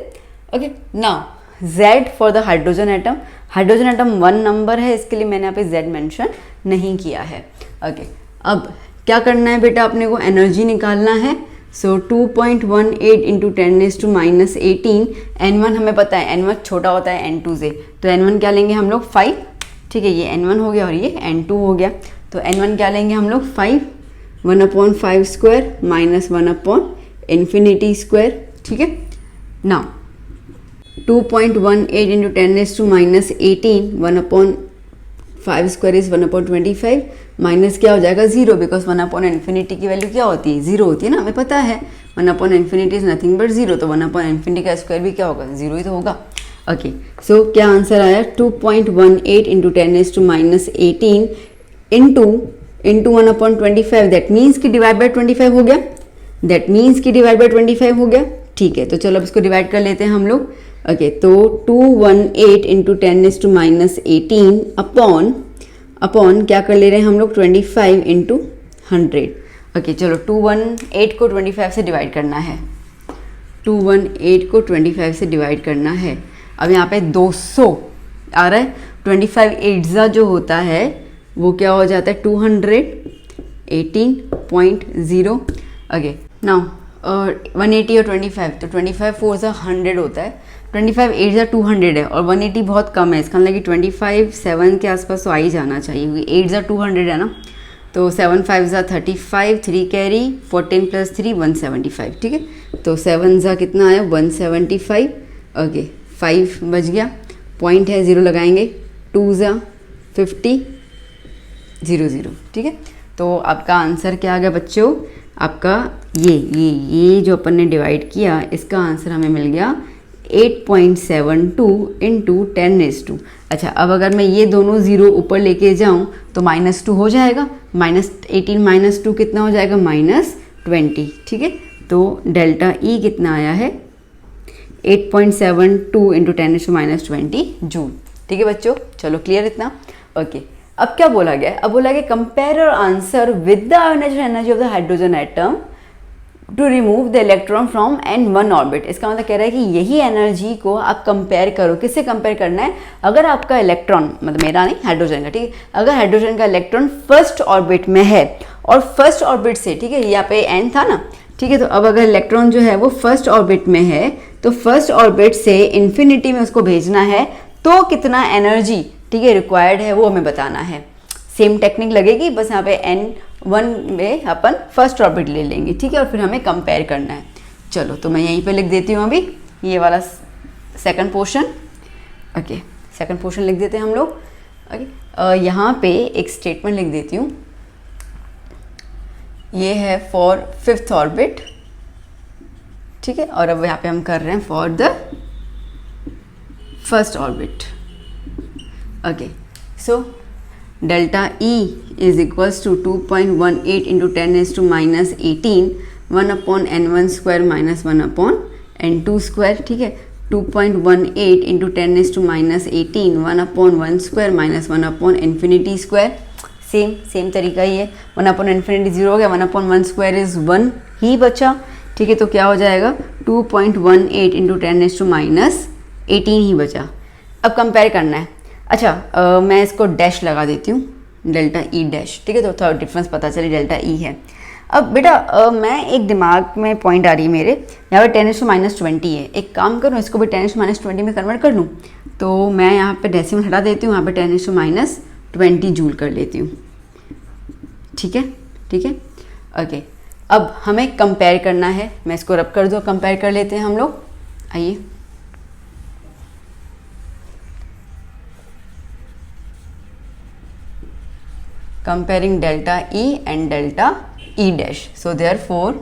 [SPEAKER 1] Okay, now Z for the hydrogen atom. Hydrogen atom 1 number है, इसके लिए मैंने यहाँ पे जेड मेंशन नहीं किया है। ओके, अब क्या करना है बेटा, अपने को एनर्जी निकालना है। सो 2.18 इंटू 10⁻⁻18 n1 हमें पता है, n1 छोटा होता है n2 से, तो n1 क्या लेंगे हम लोग 5। ठीक है, ये n1 हो गया और ये n2 हो गया। तो n1 क्या लेंगे हम लोग 5, 1/5² माइनस 1/∞²। ठीक है, नाउ 2.18 इंटू 10⁻⁻18 1/5² इज 1/25 माइनस क्या हो जाएगा 0, बिकॉज 1/∞ की वैल्यू क्या होती है, 0 होती है ना, हमें पता है 1/∞ इज नथिंग बट 0, तो 1/∞ का स्क्वायर भी क्या होगा, 0 ही तो होगा। ओके, सो क्या आंसर आया, 2.18 इंटू 10⁻⁻18 इंटू 1/25, दैट मीन्स कि डिवाइड बाय 25 हो गया, दैट मीन्स कि डिवाइड बाय 25 हो गया। ठीक है, तो चलो अब इसको डिवाइड कर लेते हैं हम लोग। ओके, तो 218 इंटू 10⁻⁻18 अपॉन क्या कर ले रहे हैं हम लोग, 25 इंटू 100। ओके, चलो 218 को 25 से डिवाइड करना है, 218 को 25 से डिवाइड करना है। अब यहाँ पे 200 आ रहा है, 25 8 जो होता है वो क्या हो जाता है 218.0। ओके, नाउ 180 और 25, तो 25 4 100 होता है, 25 8 200 है और 180 बहुत कम है, इसका मतलब कि 25 7 के आसपास तो आ ही जाना चाहिए, क्योंकि 8 200 है ना। तो 7 5 35, 3 कैरी 14 + 3 175। ठीक है, तो 7 कितना आया 175। ओके, 5 बच गया, पॉइंट है 0 लगाएंगे, 2 50 0 0। ठीक है, तो आपका आंसर क्या आ गया बच्चों, आपका ये जो अपन ने डिवाइड किया इसका आंसर हमें मिल गया 8.72 इंटू 10⁻²। अच्छा, अब अगर मैं ये दोनों ज़ीरो ऊपर लेके जाऊँ तो -2 हो जाएगा, -18 -2 कितना हो जाएगा -20। ठीक है, तो डेल्टा ई कितना आया है 8.72 इंटू 10⁻⁻20 जूल। ठीक है बच्चों, चलो क्लियर इतना। ओके, अब क्या बोला गया है, अब बोला गया कंपेयर और answer with the ionization energy of the hydrogen atom to remove the electron from n1 orbit. इसका मतलब कह रहा है कि यही एनर्जी को आप कंपेयर करो, किससे कंपेयर करना है, अगर आपका इलेक्ट्रॉन, मतलब मेरा नहीं हाइड्रोजन का, ठीक है, अगर हाइड्रोजन का इलेक्ट्रॉन फर्स्ट ऑर्बिट में है और फर्स्ट ऑर्बिट से, ठीक है, यहाँ पे n था ना, ठीक है, तो अब अगर इलेक्ट्रॉन जो है वो फर्स्ट ऑर्बिट में है तो फर्स्ट ऑर्बिट से इन्फिनिटी में उसको भेजना है, तो कितना एनर्जी, ठीक है, रिक्वायर्ड है वो हमें बताना है। सेम टेक्निक लगेगी, बस यहाँ पे n1 में अपन फर्स्ट ऑर्बिट ले लेंगे, ठीक है, और फिर हमें कंपेयर करना है। चलो, तो मैं यहीं पे लिख देती हूँ अभी ये वाला second portion. Okay, second portion लिख देते हैं हम लोग। ओके, यहाँ पे एक स्टेटमेंट लिख देती हूँ, ये है फॉर फिफ्थ ऑर्बिट, ठीक है, और अब यहाँ पे हम कर रहे हैं for the first orbit. Okay, so delta E is equals to 2.18 into 10⁻⁻18 1/n1² minus 1/n2²। ठीक है, 2.18 इंटू 10⁻⁻18 1/1² माइनस 1/∞²। सेम तरीका ही है, 1/∞ 0 हो गया, 1/1² इज 1 ही बचा। ठीक है, तो क्या हो जाएगा 2.18 इंटू 10⁻⁻18 ही बचा। अब कंपेयर करना है। अच्छा, मैं इसको डैश लगा देती हूँ, डेल्टा ई डैश, ठीक है, तो थोड़ा डिफरेंस पता चले, डेल्टा ई है। अब बेटा मैं एक दिमाग में पॉइंट आ रही है मेरे, यहाँ पे 10⁻⁻20 है, एक काम करूँ इसको भी 10⁻⁻20 में कन्वर्ट कर लूँ, तो मैं यहाँ पे डेसिमल हटा देती हूँ, यहाँ पे 10⁻⁻20 जूल कर लेती हूँ। ठीक है, ठीक है। ओके, अब हमें कंपेयर करना है, मैं इसको रब कर दूँ, कंपेयर कर लेते हैं हम लोग। आइए, comparing delta E and delta E dash. So therefore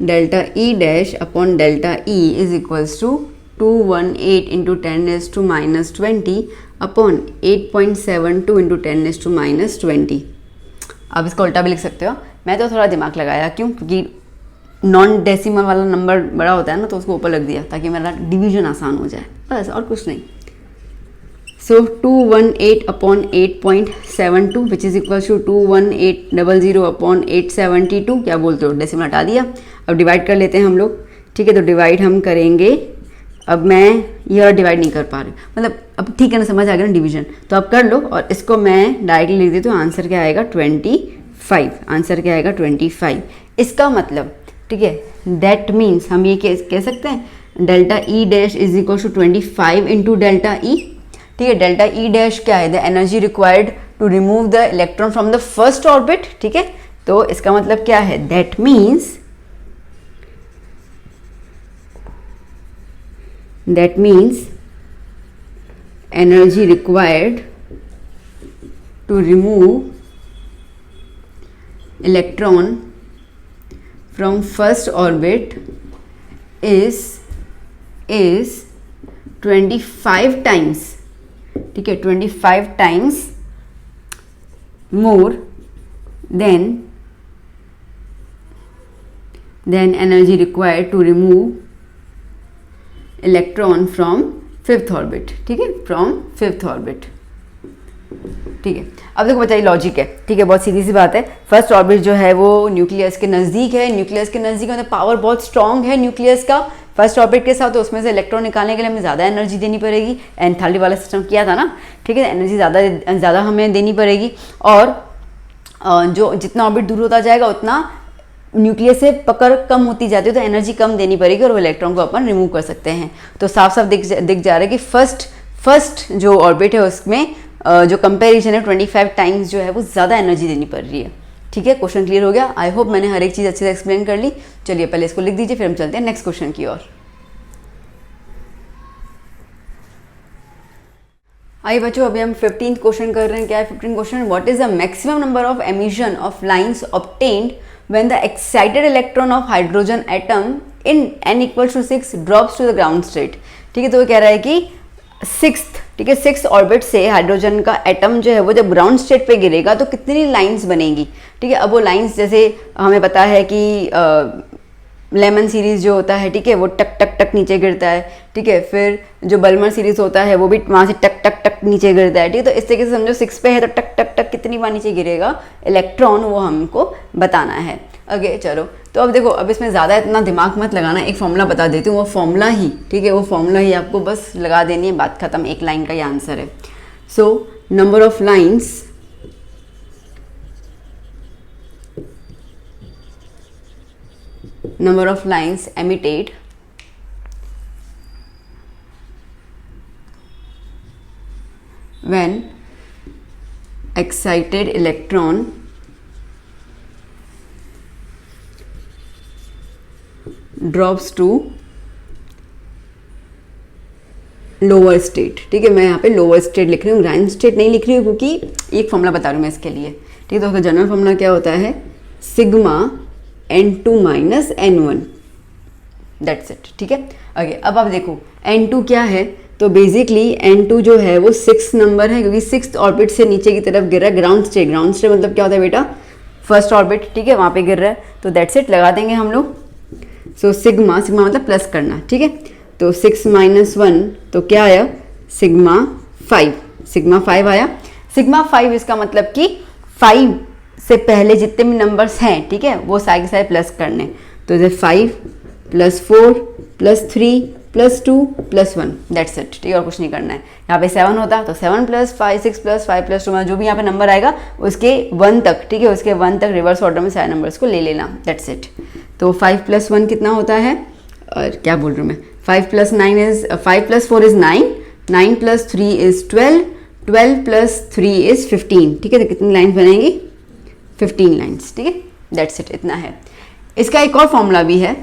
[SPEAKER 1] delta E dash upon delta E is equals to 218 into 10⁻⁻20 upon 8.72 into 10⁻⁻20। अब इसका उल्टा भी लिख सकते हो। मैं तो थोड़ा दिमाग लगाया, क्यों? क्योंकि नॉन डेसिमल वाला नंबर बड़ा होता है ना, तो उसको ऊपर लग दिया ताकि मेरा डिवीजन आसान हो जाए, बस और कुछ नहीं। So 218 upon 8.72 which is equal to 21800 upon 872। क्या बोलते हो, डेसिमल हटा दिया। अब डिवाइड कर लेते हैं हम लोग, ठीक है। तो डिवाइड हम करेंगे। अब मैं यह डिवाइड नहीं कर पा रही, मतलब अब ठीक है ना, समझ आ गया ना डिवीजन। तो अब कर लो, और इसको मैं डायरेक्टली लिख देती हूँ। आंसर क्या आएगा 25। आंसर क्या आएगा 25। इसका मतलब, ठीक है, दैट मीन्स हम ये कह सकते हैं delta E dash is equal to 25 into delta E. ठीक है, डेल्टा ई डैश क्या है? The energy required to remove the electron from the first orbit. ठीक है, तो इसका मतलब क्या है? That means energy required to remove electron from first orbit is 25 times, ठीक है, 25 times more than energy required to remove electron from fifth orbit. ठीक है, फ्रॉम फिफ्थ ऑर्बिट। ठीक है, अब देखो बताइए, लॉजिक है, ठीक है, बहुत सीधी सी बात है। फर्स्ट ऑर्बिट जो है वो न्यूक्लियस के नज़दीक है। न्यूक्लियस के नज़दीक मतलब पावर बहुत स्ट्रॉन्ग है न्यूक्लियस का फर्स्ट ऑर्बिट के साथ, तो उसमें से इलेक्ट्रॉन निकालने के लिए हमें ज़्यादा एनर्जी देनी पड़ेगी। एंथैल्पी वाला सिस्टम किया था ना, ठीक है, एनर्जी ज़्यादा हमें देनी पड़ेगी। और जो जितना ऑर्बिट दूर होता जाएगा उतना न्यूक्लियस से पकड़ कम होती जाती है, तो एनर्जी कम देनी पड़ेगी और वो इलेक्ट्रॉन को अपन रिमूव कर सकते हैं। तो साफ साफ दिख जा रहा है कि फर्स्ट जो ऑर्बिट है उसमें जो कंपैरिजन है 25 टाइम्स जो है वो ज़्यादा एनर्जी देनी पड़ रही है। ठीक है, क्वेश्चन क्लियर हो गया? आई होप मैंने हर एक चीज़ अच्छे से एक्सप्लेन कर ली। चलिए पहले इसको लिख दीजिए, फिर हम चलते हैं नेक्स्ट क्वेश्चन की ओर। आइए बच्चों, अभी हम 15th क्वेश्चन कर रहे हैं। क्या है 15th question? What is the maximum number of emission of lines obtained when the excited electron of hydrogen atom in n equals to 6 drops to the ground state। ठीक है, तो वो कह रहा है कि सिक्स्थ ऑर्बिट से हाइड्रोजन का एटम जो है वो जब ग्राउंड स्टेट पे गिरेगा तो कितनी लाइंस बनेगी। ठीक है, अब वो लाइंस जैसे हमें पता है कि लेमन सीरीज जो होता है, ठीक है, वो टक टक टक नीचे गिरता है। ठीक है, फिर जो बल्मर सीरीज होता है वो भी वहाँ से टक टक टक नीचे गिरता है। ठीक है, तो इस तरीके से समझो 6 पे है तो टक टक टक कितनी बार नीचे गिरेगा इलेक्ट्रॉन, वो हमको बताना है। ओके चलो, तो अब देखो, अब इसमें ज़्यादा इतना दिमाग मत लगाना, एक फॉर्मूला बता देती हूँ, वो फॉर्मूला ही, ठीक है, वो फॉर्मूला ही आपको बस लगा देनी है, बात खत्म, एक लाइन का ये आंसर है। So number of lines emitted when excited electron drops to lower state. ठीक है, मैं यहाँ पे लोअर स्टेट लिख रही हूँ, ग्राउंड स्टेट नहीं लिख रही हूँ, क्योंकि एक फॉर्मूला बता रही हूँ मैं इसके लिए। ठीक है, तो उसका जनरल फॉर्मूला क्या होता है? Sigma n2 minus n1, that's it. ठीक है, ओके, अब आप देखो n2 क्या है, तो बेसिकली n2 जो है वो 6 नंबर है, क्योंकि 6th ऑर्बिट से नीचे की तरफ गिर रहा है। ग्राउंड स्टेट मतलब क्या होता है बेटा? फर्स्ट ऑर्बिट, ठीक है, वहाँ पे गिर रहा है, तो दैट्स इट लगा देंगे हम लोग। सो सिग्मा मतलब प्लस करना, ठीक है, तो 6 माइनस 1 तो क्या आया? सिग्मा 5 आया। सिग्मा 5 इसका मतलब कि 5 से पहले जितने भी नंबर्स हैं, ठीक है, वो सारे के सारे प्लस करने। तो इधर 5 + 4 + 3 + 2 + 1, दैट्स इट। ठीक है, और कुछ नहीं करना है। यहाँ पे 7 होता तो 7 + 5 6 + 5 + 2, जो भी यहाँ पे नंबर आएगा उसके 1 तक, ठीक है, उसके 1 तक रिवर्स ऑर्डर में सारे नंबर्स को ले लेना, दैट्स इट। तो 5 + 1 कितना होता है? और क्या बोल रही हूँ मैं? 5 + 4 इज 9, 9 + 3 इज 12, 12 + 3 इज 15। ठीक है, तो कितनी लाइन्स बनेंगी? 15 लाइन्स। ठीक है, दैट्स इट, इतना है। इसका एक और फॉर्मूला भी है,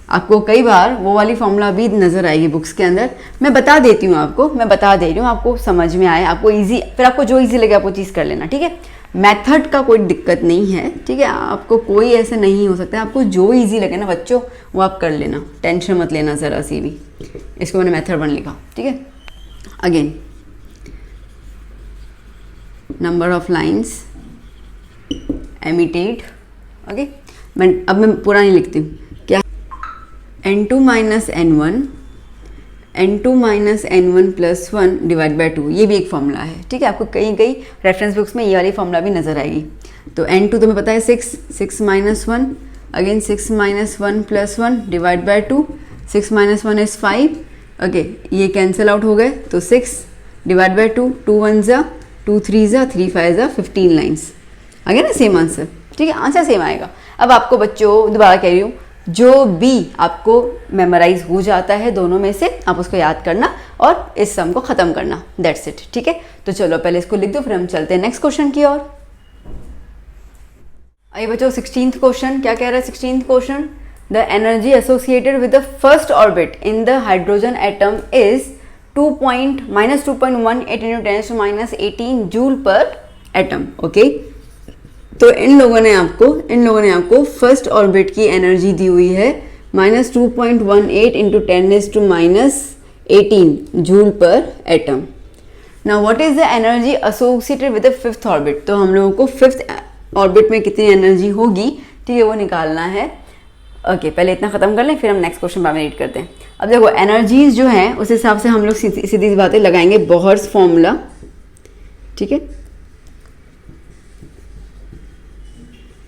[SPEAKER 1] आपको कई बार वो वाली फॉर्मूला भी नज़र आएगी बुक्स के अंदर। मैं बता देती हूँ आपको, मैं बता दे रही हूँ, आपको समझ में आए, आपको इजी, फिर आपको जो इजी लगे आप वो चीज़ कर लेना। ठीक है, मेथड का कोई दिक्कत नहीं है, ठीक है। आपको कोई ऐसे नहीं हो सकता, आपको जो इजी लगे ना बच्चों वो आप कर लेना, टेंशन मत लेना ज़रा सी भी। इसको मैंने मेथड 1 लिखा, ठीक है। Again number of lines emitted, okay. मैं पूरा नहीं लिखती हूँ, क्या n2 minus n1 n2 minus n1 plus 1 divide by 2, ये भी एक फॉर्मूला है, ठीक है। आपको कई रेफरेंस बुक्स में ये वाली फॉर्मूला भी नजर आएगी। तो n2 तुम्हें पता है 6 minus 1, again 6 minus 1 plus 1 divide by 2, 6 minus 1 is 5, okay. ये कैंसिल आउट हो गए, तो 6 डिवाइड बाई 2, 2 1 ज़ा 2 3 ज़ा 3 5 ज़ा 15 लाइन्स, आ गया ना सेम आंसर, ठीक है। आंसर सेम आएगा। अब आपको बच्चों दोबारा कह रही हूँ, जो भी आपको मेमोराइज हो जाता है दोनों में से, आप उसको याद करना और इस सम को ख़त्म करना, दैट्स इट, ठीक है। तो चलो पहले इसको लिख दो, फिर हम चलते हैं नेक्स्ट क्वेश्चन की ओर। आइए बच्चों 16th क्वेश्चन क्या कह रहा है। 16th question, the energy associated with the first orbit in the hydrogen atom is -2.18 into 10⁻18 joule पर एटम, ओके। तो इन लोगों ने आपको फर्स्ट ऑर्बिट की एनर्जी दी हुई है -2.18 into 10⁻18 जूल पर atom. Now what is the energy associated with the fifth orbit. तो हम लोगों को फिफ्थ ऑर्बिट में कितनी एनर्जी होगी, ठीक है, वो निकालना है। ओके, पहले इतना खत्म कर लें, फिर हम नेक्स्ट क्वेश्चन में रीड करते हैं। अब देखो एनर्जीज जो हैं उस हिसाब से हम लोग सीधी सी बातें लगाएंगे। बोहर्स फॉर्मूला, ठीक है,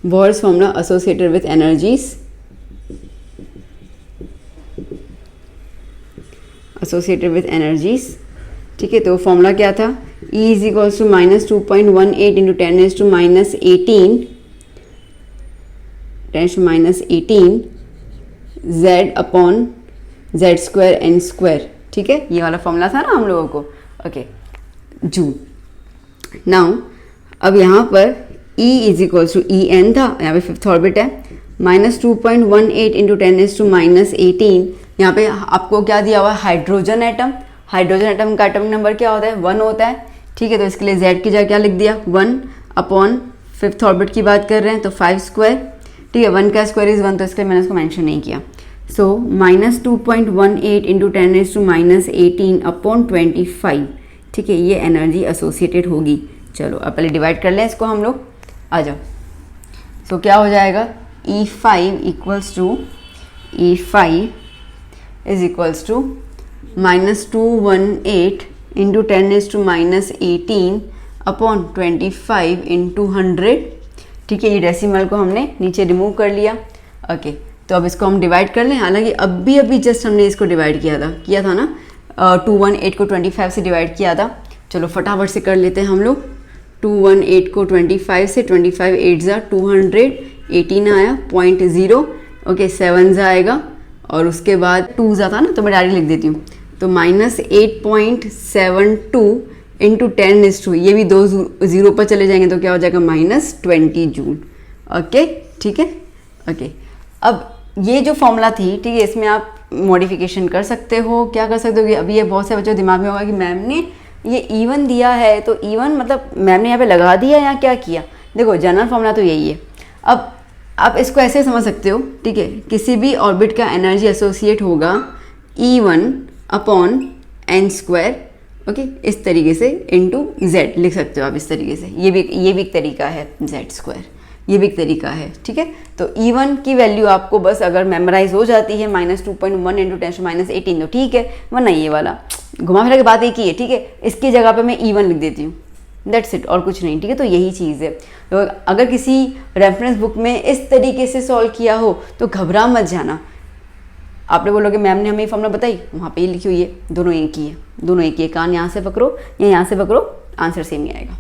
[SPEAKER 1] Bohr's formula associated with energies, associated with energies, ठीक है। तो फॉर्मूला क्या था, E is equals to -2.18 into 10⁻18 Z upon Z² n², ठीक है। ये वाला फॉर्मूला था ना हम लोगों को, ओके, जूल। नाउ अब यहाँ पर E is equals to En था, यहाँ पे फिफ्थ ऑर्बिट है, -2.18 इंटू 10⁻18। यहाँ पे आपको क्या दिया हुआ है, हाइड्रोजन एटम। हाइड्रोजन एटम का एटॉमिक नंबर क्या होता है, 1 होता है, ठीक है। तो इसके लिए Z की जगह क्या लिख दिया, 1 अपॉन फिफ्थ ऑर्बिट की बात कर रहे हैं तो 5², ठीक है। 1 का स्क्वायर इज 1, तो इसके लिए मैंने उसको मेंशन नहीं किया। सो -2.18 इंटू 10⁻18 अपॉन 25, ठीक है, ये एनर्जी एसोसिएटेड होगी। चलो अब पहले डिवाइड कर लें इसको हम लोग, आ जाओ। सो क्या हो जाएगा, E5 equals to -218 into 10⁻18 upon 25 into 100, ठीक है। ये डेसिमल को हमने नीचे रिमूव कर लिया, ओके। तो अब इसको हम डिवाइड कर लें। हालांकि अभी जस्ट हमने इसको डिवाइड किया था ना, 218 को 25 से डिवाइड किया था। चलो फटाफट से कर लेते हैं हम लोग। 218 को 25 से, 25 8 ज़ा 200, 18 आया 0.0, ओके, 7 ज़ा आएगा और उसके बाद 2 ज़ा था ना, तो मैं डायरेक्ट लिख देती हूँ। तो -8.72 इंटू 10⁻², ये भी 2 0 पर चले जाएंगे तो क्या हो जाएगा, -20 जूल, ओके, ठीक है, ओके। अब ये जो फॉर्मूला थी, ठीक है, इसमें आप मॉडिफिकेशन कर सकते हो, क्या कर सकते हो कि अभी ये बहुत से बच्चों दिमाग में होगा कि मैम ने ये इवन दिया है, तो इवन मतलब मैम ने यहाँ पे लगा दिया या क्या किया। देखो जनरल फॉर्मूला तो यही है। अब आप इसको ऐसे समझ सकते हो, ठीक है, किसी भी ऑर्बिट का एनर्जी एसोसिएट होगा E1 अपॉन n², ओके, इस तरीके से इंटू Z लिख सकते हो आप इस तरीके से। ये भी एक तरीका है, Z², ये भी एक तरीका है, ठीक है। तो E1 की वैल्यू आपको बस अगर मेमोराइज हो जाती है -2.1 इंटू 10⁻18 तो ठीक है, वरना ये वाला घुमा फिरा के बात एक ही है, ठीक है। इसकी जगह पे मैं E1 लिख देती हूँ, दैट्स इट, और कुछ नहीं, ठीक है। तो यही चीज़ है। तो अगर किसी रेफरेंस बुक में इस तरीके से सॉल्व किया हो तो घबरा मत जाना। आपने बोलोगे मैम ने हमें फॉर्मूला बताई, वहाँ पे ये लिखी हुई है, दोनों एक ही है, दोनों एक ही है। कान यहाँ से पकड़ो या यहाँ से पकड़ो, आंसर सेम ही आएगा,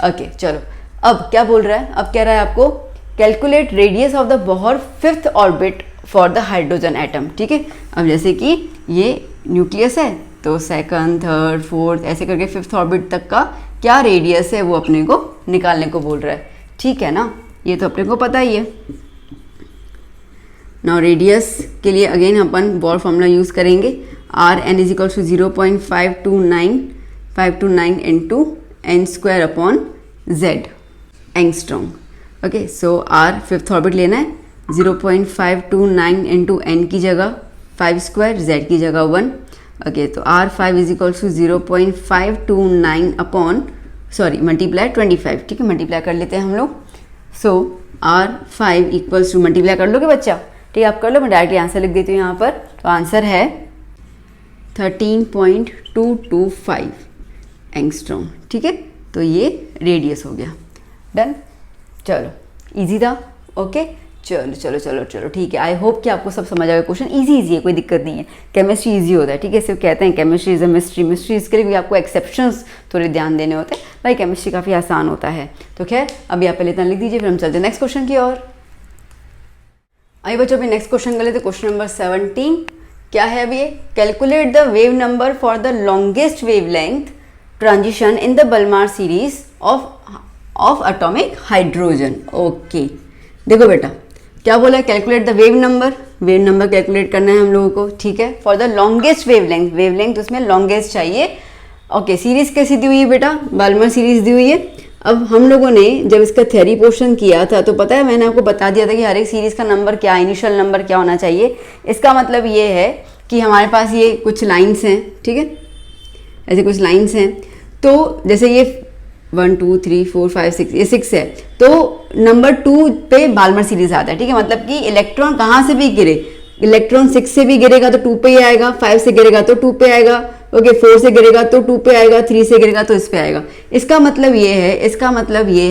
[SPEAKER 1] ओके। चलो अब क्या बोल रहा है, अब कह रहा है आपको calculate radius of the Bohr fifth orbit for the hydrogen atom, ठीक है। अब जैसे कि ये न्यूक्लियस है, तो सेकंड, थर्ड, फोर्थ ऐसे करके फिफ्थ ऑर्बिट तक का क्या रेडियस है वो अपने को निकालने को बोल रहा है, ठीक है ना। ये तो अपने को पता ही है। नाउ रेडियस के लिए अगेन अपन बोर फॉर्मूला यूज़ करेंगे। Rn is equal to 0.529 into n² upon Z, angstrom. Okay, so R fifth orbit लेना है, 0.529 इंटू एन की जगह 5 स्क्वायर, जेड की जगह 1। ओके, तो R5 is equals to 0.529 upon multiply 25। ठीक है, मल्टीप्लाई कर लेते हैं हम लोग। सो R5 इक्वल्स टू, मल्टीप्लाई कर लोगे बच्चा? ठीक है, आप कर लो, मैं डायरेक्टली आंसर लिख देती हूँ यहाँ पर। तो आंसर है 13.225 एंगस्ट्रॉम। ठीक है, तो ये रेडियस हो गया। डन, चलो इजी था। ओके, चलो चलो चलो चलो ठीक है। आई होप कि आपको सब समझ आएगा। क्वेश्चन इजी है, कोई दिक्कत नहीं है। केमिस्ट्री इजी होता है, ठीक है। सिर्फ कहते हैं chemistry is a mystery, mystery इसके लिए भी आपको एक्सेप्शंस थोड़े ध्यान देने होते हैं। भाई केमिस्ट्री काफ़ी आसान होता है। तो खैर अभी आप पहले इतना लिख दीजिए, फिर हम चलते हैं नेक्स्ट क्वेश्चन की ओर। आइए बच्चों, अभी नेक्स्ट क्वेश्चन कर लेते। क्वेश्चन नंबर 17 क्या है अभी? Calculate the wave number for the longest wavelength transition in the Balmer series of atomic hydrogen. Okay, देखो बेटा क्या बोला है, calculate the wave number calculate करना है हम लोगों को। ठीक है, for the longest wavelength उसमें लॉन्गेस्ट चाहिए। ओके, सीरीज कैसी दी हुई है बेटा? बाल्मर सीरीज दी हुई है। अब हम लोगों ने जब इसका थ्योरी पोर्शन किया था तो पता है मैंने आपको बता दिया था कि हर एक सीरीज का नंबर क्या, इनिशियल नंबर क्या होना चाहिए। इसका मतलब ये है कि हमारे पास ये कुछ लाइन्स हैं, ठीक है, ऐसे कुछ लाइन्स हैं। तो जैसे ये 1 2 3 4 5 6, ये 6 है, तो नंबर 2 पे बाल्मर सीरीज आता है। ठीक है, मतलब कि इलेक्ट्रॉन कहाँ से भी गिरे, इलेक्ट्रॉन 6 से भी गिरेगा तो 2 पे ही आएगा, 5 से गिरेगा तो 2 पे आएगा, ओके 4 से गिरेगा तो 2 पे आएगा, 3 से गिरेगा तो इस पे आएगा। इसका मतलब ये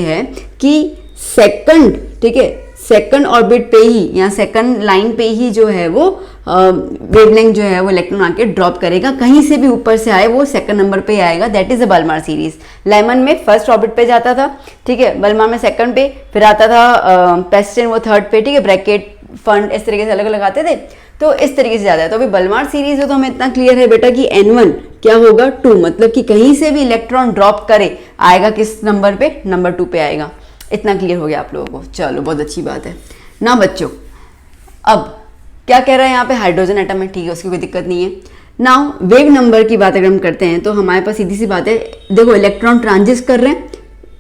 [SPEAKER 1] है कि सेकंड, ठीक है, सेकंड ऑर्बिट पे ही या सेकंड लाइन पे ही जो है वो वेवलेंथ जो है वो इलेक्ट्रॉन आके ड्रॉप करेगा। कहीं से भी ऊपर से आए वो सेकंड नंबर पे आएगा, that is the Balmer series. Lyman में फर्स्ट ऑर्बिट पे जाता था, ठीक है, बल्मार में सेकंड पे, फिर आता था पेस्टिन वो थर्ड पे, ठीक है, ब्रैकेट फंड इस तरीके से अलग अलग आते थे। तो इस तरीके से जाता है। तो अभी बल्मार सीरीज है तो हमें इतना क्लियर है बेटा कि N1 क्या होगा 2, मतलब कि कहीं से भी इलेक्ट्रॉन ड्रॉप करे आएगा किस नंबर पे, नंबर 2 पे आएगा। इतना क्लियर हो गया आप लोगों को। चलो बहुत अच्छी बात है ना बच्चों। अब क्या कह रहा है यहाँ पे, हाइड्रोजन एटम है, ठीक है, उसकी कोई दिक्कत नहीं है। नाउ वेव नंबर की बात अगर हम करते हैं तो हमारे पास सीधी सी बात है, देखो इलेक्ट्रॉन ट्रांजिट कर रहे हैं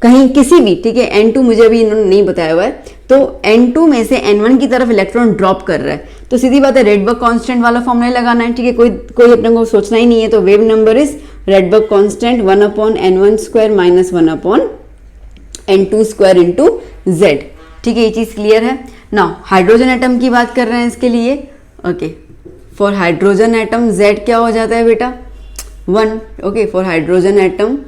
[SPEAKER 1] कहीं किसी भी, ठीक है, N2 मुझे अभी इन्होंने नहीं बताया हुआ है, तो N2 में से N1 की तरफ इलेक्ट्रॉन ड्रॉप कर रहा है। तो सीधी बात है रेडबर्ग कांस्टेंट वाला फॉर्मूला लगाना है, ठीक है, कोई अपने को सोचना ही नहीं है। तो wave number is Rydberg constant 1/N1² - 1/N2² into Z. ठीक है, ये चीज़ क्लियर है ना। हाइड्रोजन एटम की बात कर रहे हैं इसके लिए। Okay, for hydrogen atom Z क्या हो जाता है बेटा 1। Okay, for hydrogen atom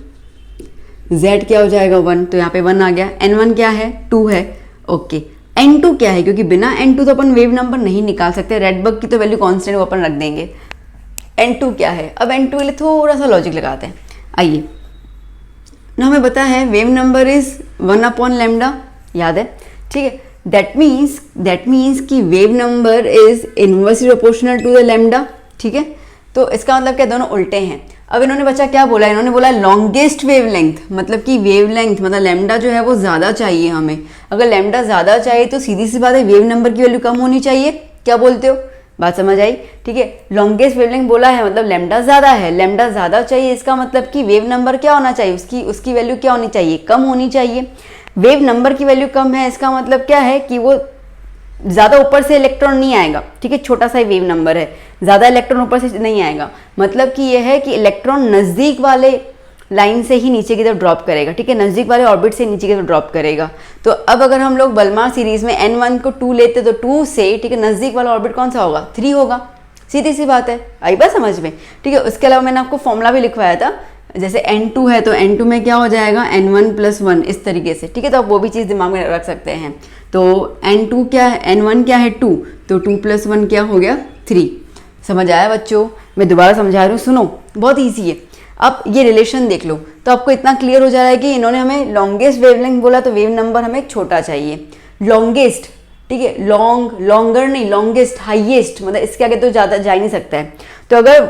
[SPEAKER 1] Z क्या हो जाएगा 1, तो यहाँ पे 1 आ गया। N1 क्या है 2 है। ओके, N2 क्या है, क्योंकि बिना N2 तो अपन वेव नंबर नहीं निकाल सकते, रेडबर्ग की तो वैल्यू कांस्टेंट वो अपन रख देंगे। N2 क्या है, अब N2 के लिए थोड़ा सा लॉजिक लगाते हैं। आइए ना, हमें पता है वेव नंबर इज 1/λ, याद है, ठीक है। दैट मीन्स कि wave number is inversely proportional to the lambda, ठीक है। तो इसका मतलब क्या, दोनों उल्टे हैं। अब इन्होंने बच्चा क्या बोला, इन्होंने बोला लॉन्गेस्ट वेवलेंथ, मतलब कि वेवलेंथ मतलब लैम्डा जो है वो ज़्यादा चाहिए हमें। अगर लैम्डा ज़्यादा चाहिए तो सीधी सी बात है वेव नंबर की वैल्यू कम होनी चाहिए। क्या बोलते हो, बात समझ आई? ठीक है, लॉन्गेस्ट वेवलेंथ बोला है मतलब लैम्डा ज़्यादा है, लैम्डा ज़्यादा चाहिए, इसका मतलब कि वेव नंबर क्या होना चाहिए, उसकी वैल्यू क्या होनी चाहिए, कम होनी चाहिए। वेव नंबर की वैल्यू कम है, इसका मतलब क्या है कि वो ज़्यादा ऊपर से इलेक्ट्रॉन नहीं आएगा, ठीक है, छोटा सा ही वेव नंबर है, ज़्यादा इलेक्ट्रॉन ऊपर से नहीं आएगा। मतलब कि यह है कि इलेक्ट्रॉन नज़दीक वाले लाइन से ही नीचे की तरफ ड्रॉप करेगा, ठीक है, नज़दीक वाले ऑर्बिट से नीचे की तरफ ड्रॉप करेगा। तो अब अगर हम लोग बल्मार सीरीज में N1 को 2 लेते तो 2 से, ठीक है, नज़दीक वाला ऑर्बिट कौन सा होगा, 3 होगा। सीधी सी बात है, आई बात समझ में? ठीक है, उसके अलावा मैंने आपको फॉर्मूला भी लिखवाया था, जैसे N2 है तो N2 में क्या हो जाएगा N1 + 1 इस तरीके से, ठीक है। तो आप वो भी चीज़ दिमाग में रख सकते हैं। तो N2 क्या है, N1 क्या है 2, तो 2 + 1 क्या हो गया 3। समझ आया बच्चों? मैं दोबारा समझा रही हूँ, सुनो, बहुत ईजी है। अब ये रिलेशन देख लो तो आपको इतना क्लियर हो जा रहा है कि इन्होंने हमें लॉन्गेस्ट वेवलेंथ बोला तो वेव नंबर हमें छोटा चाहिए। लॉन्गेस्ट, ठीक है, लॉन्गर नहीं, लॉन्गेस्ट, हाईएस्ट, मतलब इसके आगे तो ज़्यादा जा ही नहीं सकता है। तो अगर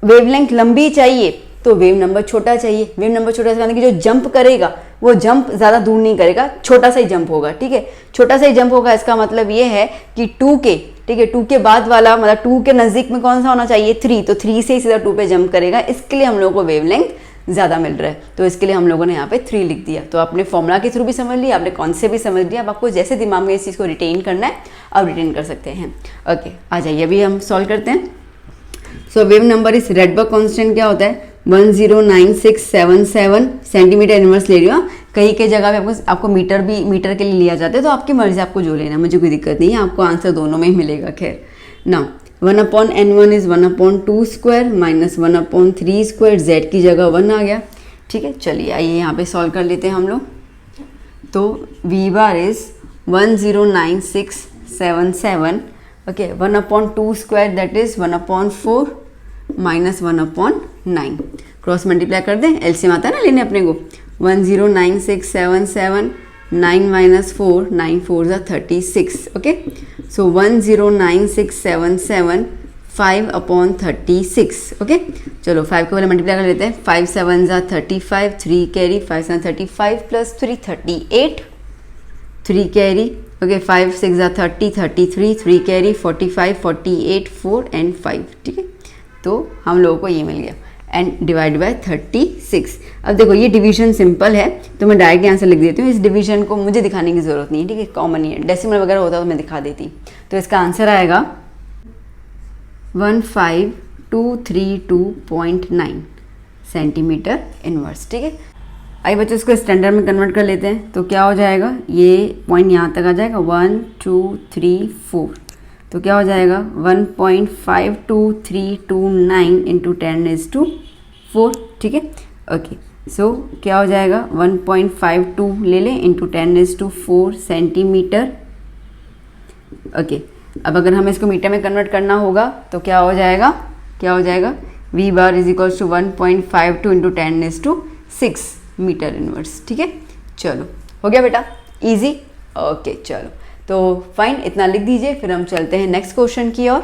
[SPEAKER 1] वेवलेंथ लंबी चाहिए तो वेव नंबर छोटा चाहिए। वेव नंबर छोटा से कि जो जंप करेगा वो जंप ज़्यादा दूर नहीं करेगा, छोटा सा ही जंप होगा, ठीक है, छोटा सा ही जंप होगा। इसका मतलब ये है कि 2 के, ठीक है, 2 के बाद वाला मतलब 2 के नज़दीक में कौन सा होना चाहिए 3, तो 3 से ही सीधा 2 पे जंप करेगा। इसके लिए हम लोगों को वेवलेंथ ज़्यादा मिल रहा है, तो इसके लिए हम लोगों ने यहाँ पे 3 लिख दिया। तो आपने फॉर्मूला के थ्रू भी समझ लिया, आपने कॉन्सेप्ट भी समझ लिया। अब आपको जैसे दिमाग में इस चीज़ को रिटेन करना है आप रिटेन कर सकते हैं। ओके, आ जाइए अभी हम सॉल्व करते हैं। सो वेव नंबर इस रेडबर्ग कांस्टेंट क्या होता है 109677 सेंटीमीटर इनवर्स ले रही हूँ। कहीं कई जगह पे आपको मीटर के लिए लिया जाता है, तो आपकी मर्जी, आपको जो लेना है, मुझे कोई दिक्कत नहीं है, आपको आंसर दोनों में ही मिलेगा। खैर ना 1/n1 is 1/2 square minus 1/3 square, Z की जगह 1 आ गया। ठीक है, चलिए आइए यहाँ पे सॉल्व कर लेते हैं हम लोग। तो v bar is 109677, okay, 1/2 square that is 1/4 minus 1/9, cross multiply कर दें, एलसीएम आता है ना लेने अपने को। 109677, 9 माइनस 4, 9 4 ज़ा 36, ओके। सो 109677 5/36, ओके। चलो 5 को पहले मल्टीप्लाई कर लेते हैं। 5 7 ज़ा 35, 3 कैरी, 5 7 35 प्लस 3 38, 3 कैरी, ओके। 5 6 ज़ा 30, 33, 3 कैरी, 45 48, 4 एंड 5, ठीक है। तो हम लोगों को ये मिल गया एंड डिवाइड बाय 36। अब देखो ये डिवीजन सिंपल है, तो मैं डायरेक्ट आंसर लिख देती हूँ। इस डिवीजन को मुझे दिखाने की ज़रूरत नहीं है, ठीक है, कॉमन ही है। डेसिमल वगैरह होता तो मैं दिखा देती। तो इसका आंसर आएगा 15232.9 सेंटीमीटर इनवर्स, ठीक है। आइए बच्चों इसको स्टैंडर्ड में कन्वर्ट कर लेते हैं। तो क्या हो जाएगा, ये पॉइंट यहाँ तक आ जाएगा 1 2 3 4, तो क्या हो जाएगा 1.52329 इंटू 10⁻⁴, ठीक है। ओके, सो क्या हो जाएगा 1.52 ले लें इंटू 10⁻⁴ सेंटीमीटर। ओके, अब अगर हमें इसको मीटर में कन्वर्ट करना होगा तो क्या हो जाएगा v bar is equals to 1.52 into 10⁻⁶ meter inverse, ठीक है। चलो हो गया बेटा, इजी। ओके चलो, तो फाइन, इतना लिख दीजिए, फिर हम चलते हैं नेक्स्ट क्वेश्चन की ओर।